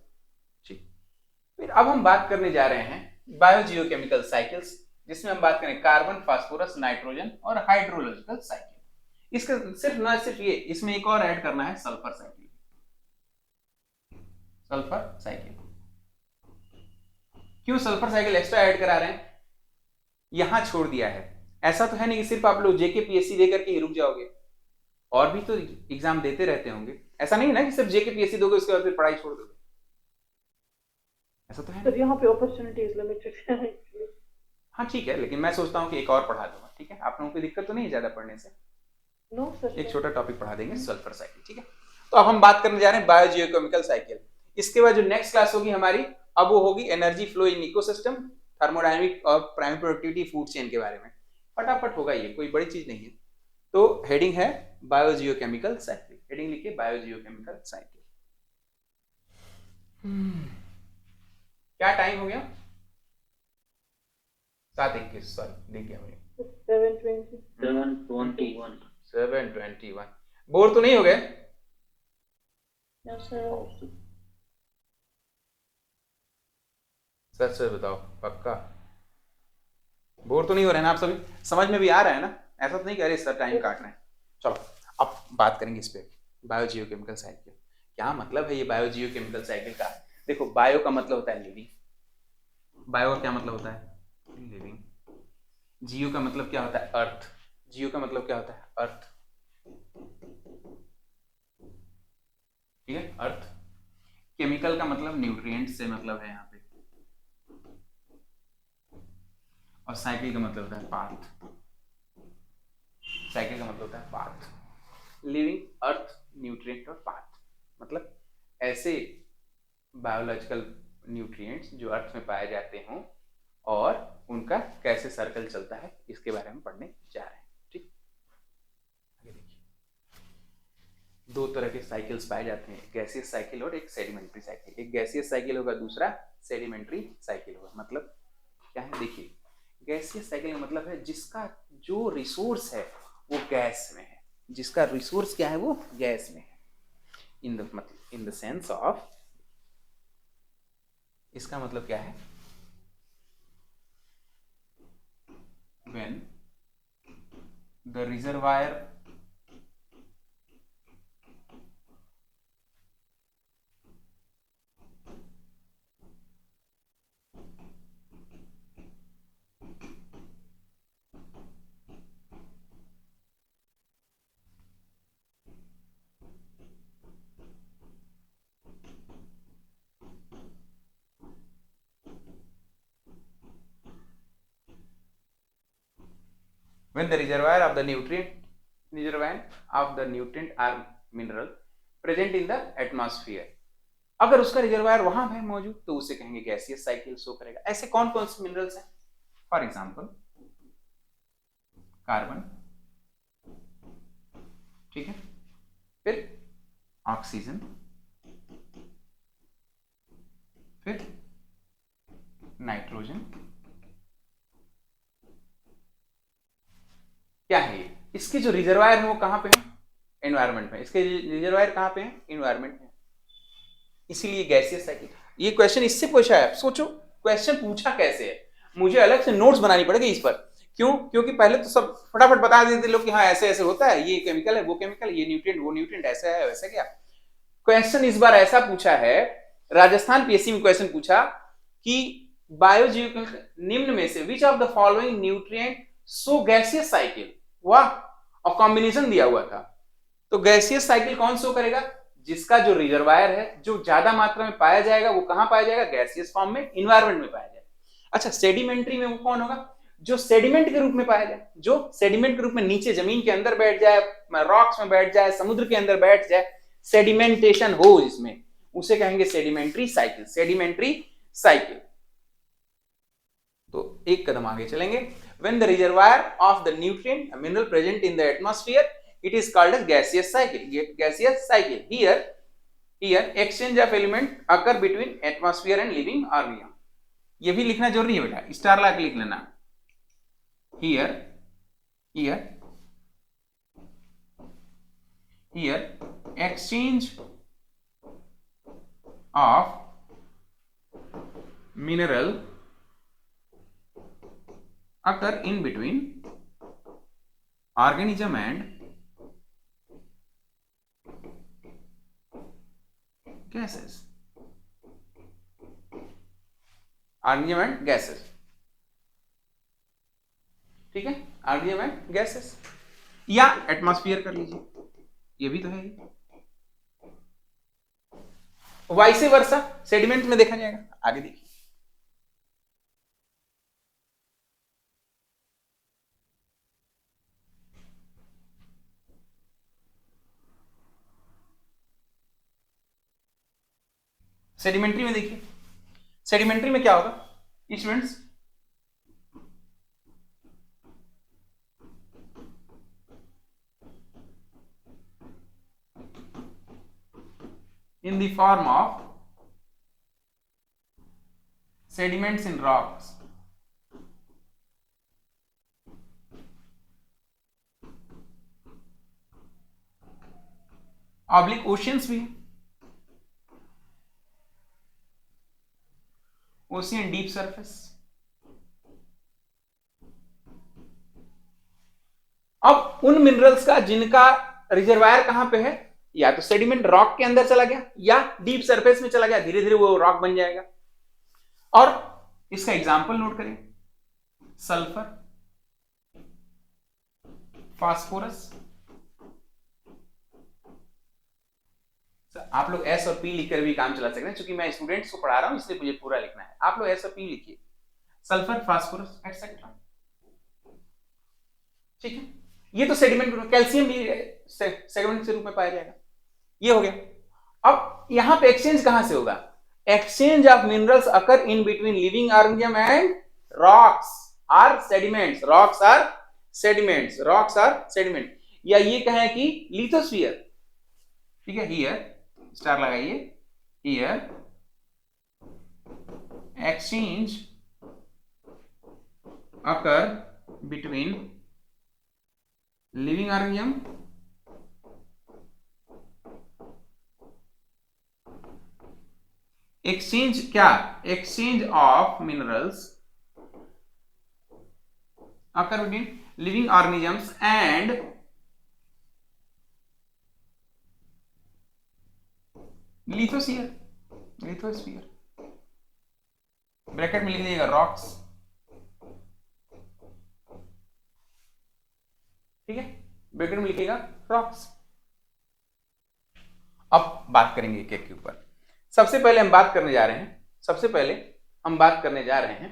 ठीक। फिर अब हम बात करने जा रहे हैं बायोजियोकेमिकल साइकिल्स, जिसमें हम बात करें कार्बन, फास्फोरस, नाइट्रोजन और हाइड्रोलॉजिकल साइकिल। इसका सिर्फ ना सिर्फ ये, इसमें एक और ऐड करना है, सल्फर साइकिल। सल्फर साइकिल, क्यों सल्फर साइकिल एक्स्ट्रा ऐड करा रहे हैं? यहां छोड़ दिया है। ऐसा तो है नहीं कि सिर्फ आप लोग जेके पीएससी देकर के ही रुक जाओगे, और भी तो एग्जाम देते रहते होंगे। ऐसा नहीं है ना कि सिर्फ जेके पीएससी दोगे उसके बाद फिर पढ़ाई छोड़ दोगे, ऐसा तो है। सर यहाँ पे अपॉर्चुनिटीज लिमिटेड है एक्चुअली। हाँ ठीक है, लेकिन मैं सोचता हूँ कि एक और पढ़ा दूंगा, ठीक है, आप लोगों को दिक्कत तो नहीं है ज्यादा पढ़ने से? नो सर, एक छोटा टॉपिक पढ़ा देंगे, सल्फर साइकिल, ठीक है। तो अब हम बात करने जा रहे हैं बायोजियोकेमिकल साइकिल। इसके बाद जो नेक्स्ट क्लास होगी हमारी, अब वो होगी energy flow in ecosystem, thermodynamic और प्राइमरी प्रोडक्टिविटी फूड चेन के बारे में। फटाफट होगा, ये कोई बड़ी चीज नहीं है। तो हेडिंग है बायोजियोकेमिकल साइकिल, हेडिंग लिखिए बायोजियोकेमिकल साइकिल। क्या टाइम हो गया? 7:21, सॉरी देख गया मुझे, 7:20। 721। बोर तो नहीं हो गए? No, sir. सच सच बताओ, पक्का बोर तो नहीं हो रहे ना आप सभी? समझ में भी आ रहा है ना? ऐसा तो नहीं कह रहे सर टाइम काट रहे हैं। चलो अब बात करेंगे इस पे, बायोजियोकेमिकल साइकिल। क्या मतलब है ये बायोजियोकेमिकल साइकिल का? देखो, बायो का मतलब होता है लिविंग, बायो का क्या मतलब होता है? लिविंग। जियो का मतलब क्या होता है? अर्थ। जियो का मतलब क्या होता है? अर्थ, ठीक है, अर्थ। केमिकल का मतलब न्यूट्रिएंट से मतलब है यहाँ पे, और साइकिल का मतलब होता है पाथ। साइकिल का मतलब होता है पाथ। लिविंग, अर्थ, न्यूट्रिएंट और पाथ, मतलब ऐसे बायोलॉजिकल न्यूट्रिएंट्स जो अर्थ में पाए जाते हों और उनका कैसे सर्कल चलता है, इसके बारे में पढ़ने जा रहे हैं, ठीक। आगे देखिए, दो तरह के साइकिल्स पाए जाते हैं, गैसियस साइकिल और एक सेडिमेंट्री साइकिल। एक गैसियस साइकिल होगा, दूसरा सेडिमेंट्री साइकिल होगा। मतलब क्या है? देखिए, गैसियस साइकिल का मतलब है जिसका जो रिसोर्स है वो गैस में है, जिसका रिसोर्स क्या है वो गैस में है। इन द सेंस ऑफ, इसका मतलब क्या है? when the reservoir when the reservoir of the nutrient are mineral present in the atmosphere, अगर उसका रिजर्वायर वहां है मौजूद तो उसे कहेंगे गैसियस साइकिल शो करेगा। ऐसे कौन कौन से मिनरल्स हैं? फॉर एग्जांपल कार्बन, ठीक है, फिर ऑक्सीजन, फिर नाइट्रोजन। क्या है ये? इसके जो रिजर्वायर है वो कहां पे है? एनवायरमेंट में। इसके रिजर्वायर कहां पे है? एनवायरमेंट में। इसीलिए गैसियस साइकिल। ये क्वेश्चन इससे पूछा है, सोचो क्वेश्चन पूछा कैसे है। मुझे अलग से नोट्स बनानी पड़ेगी इस पर। क्यों? क्योंकि पहले तो सब फटाफट बता देते लोग कि हाँ ऐसे ऐसे होता है, ये केमिकल है, वो केमिकल, ये न्यूट्रिएंट, वो न्यूट्रिएंट, ऐसा है वैसा। क्या क्वेश्चन इस बार ऐसा पूछा है, राजस्थान पीएससी में क्वेश्चन पूछा कि बायोजीव निम्न में से विच of the following nutrient so gaseous cycle. वाह, और कॉम्बिनेशन दिया हुआ था। तो गैसियस साइकिल कौन शो करेगा? जिसका जो रिजर्वायर है, जो ज्यादा मात्रा में पाया जाएगा, वो कहां पाया जाएगा? गैसियस फॉर्म में, एनवायरमेंट में पाया जाएगा। अच्छा, सेडिमेंट्री में वो कौन होगा? जो सेडिमेंट के रूप में पाया जाए, जो सेडिमेंट के रूप में नीचे जमीन के अंदर बैठ जाए, रॉक्स में बैठ जाए, समुद्र के अंदर बैठ जाए, सेडिमेंटेशन हो जिसमें, उसे कहेंगे सेडिमेंट्री साइकिल। Sedimentary cycle. तो एक कदम आगे चलेंगे। When the reservoir of the nutrient, a mineral present in the atmosphere, it is called as gaseous cycle. Gaseous cycle. Here exchange of element occur between atmosphere and living organism. ये भी लिखना जरूरी है बेटा, स्टार ला के लिख लेना। Here exchange of mineral occur in between organism and gases. Organism and gases, ठीक है, organism and gases, या एटमॉस्फेयर कर लीजिए, ये भी तो है। वाइस वर्सा सेडिमेंट में देखा जाएगा। आगे देखिए, सेडिमेंट्री में देखिए, सेडिमेंट्री में क्या होगा students? in the form of sediments in rocks, oblique oceans भी, ओशियन डीप सरफेस। अब उन मिनरल्स का जिनका रिजर्वायर कहां पे है, या तो सेडिमेंट रॉक के अंदर चला गया या डीप सरफेस में चला गया, धीरे धीरे वो रॉक बन जाएगा। और इसका एग्जांपल नोट करें, सल्फर, फास्फोरस। आप लोग एस और पी लिखकर भी काम चला सकते हैं, क्योंकि मैं स्टूडेंट्स को पढ़ा रहा हूं इसलिए मुझे पूरा लिखना है। आप लोग एस और पी लिखिए, सल्फर, फास्फोरस एक्सेट्रा, ठीक है। ये तो सेडिमेंट, कैल्शियम भी सेडिमेंट के रूप में पाया जाएगा। ये हो गया। अब यहां पे एक्सचेंज कहां से होगा? Exchange of minerals occur in between living organism and rocks or sediments. Rocks or sediments, rocks or sediment. या ये कहें कि लिथोस्फीयर, ठीक है, हियर स्टार लगाइए, here exchange occur between living organism exchange, क्या? Exchange of minerals occur between living organisms and lithosphere, lithosphere bracket में लिख दीजिएगा रॉक्स, ठीक है, ब्रैकेट में लिखिएगा रॉक्स। अब बात करेंगे एक एक के ऊपर। सबसे पहले हम बात करने जा रहे हैं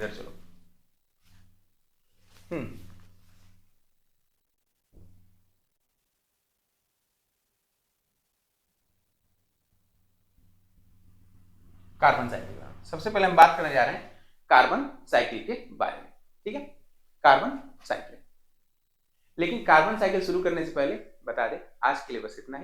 इधर चलो। कार्बन साइकिल का सबसे पहले हम बात करने जा रहे हैं कार्बन साइकिल के बारे में, ठीक है। कार्बन साइकिल, लेकिन कार्बन साइकिल शुरू करने से पहले बता दें आज के लिए बस इतना ही।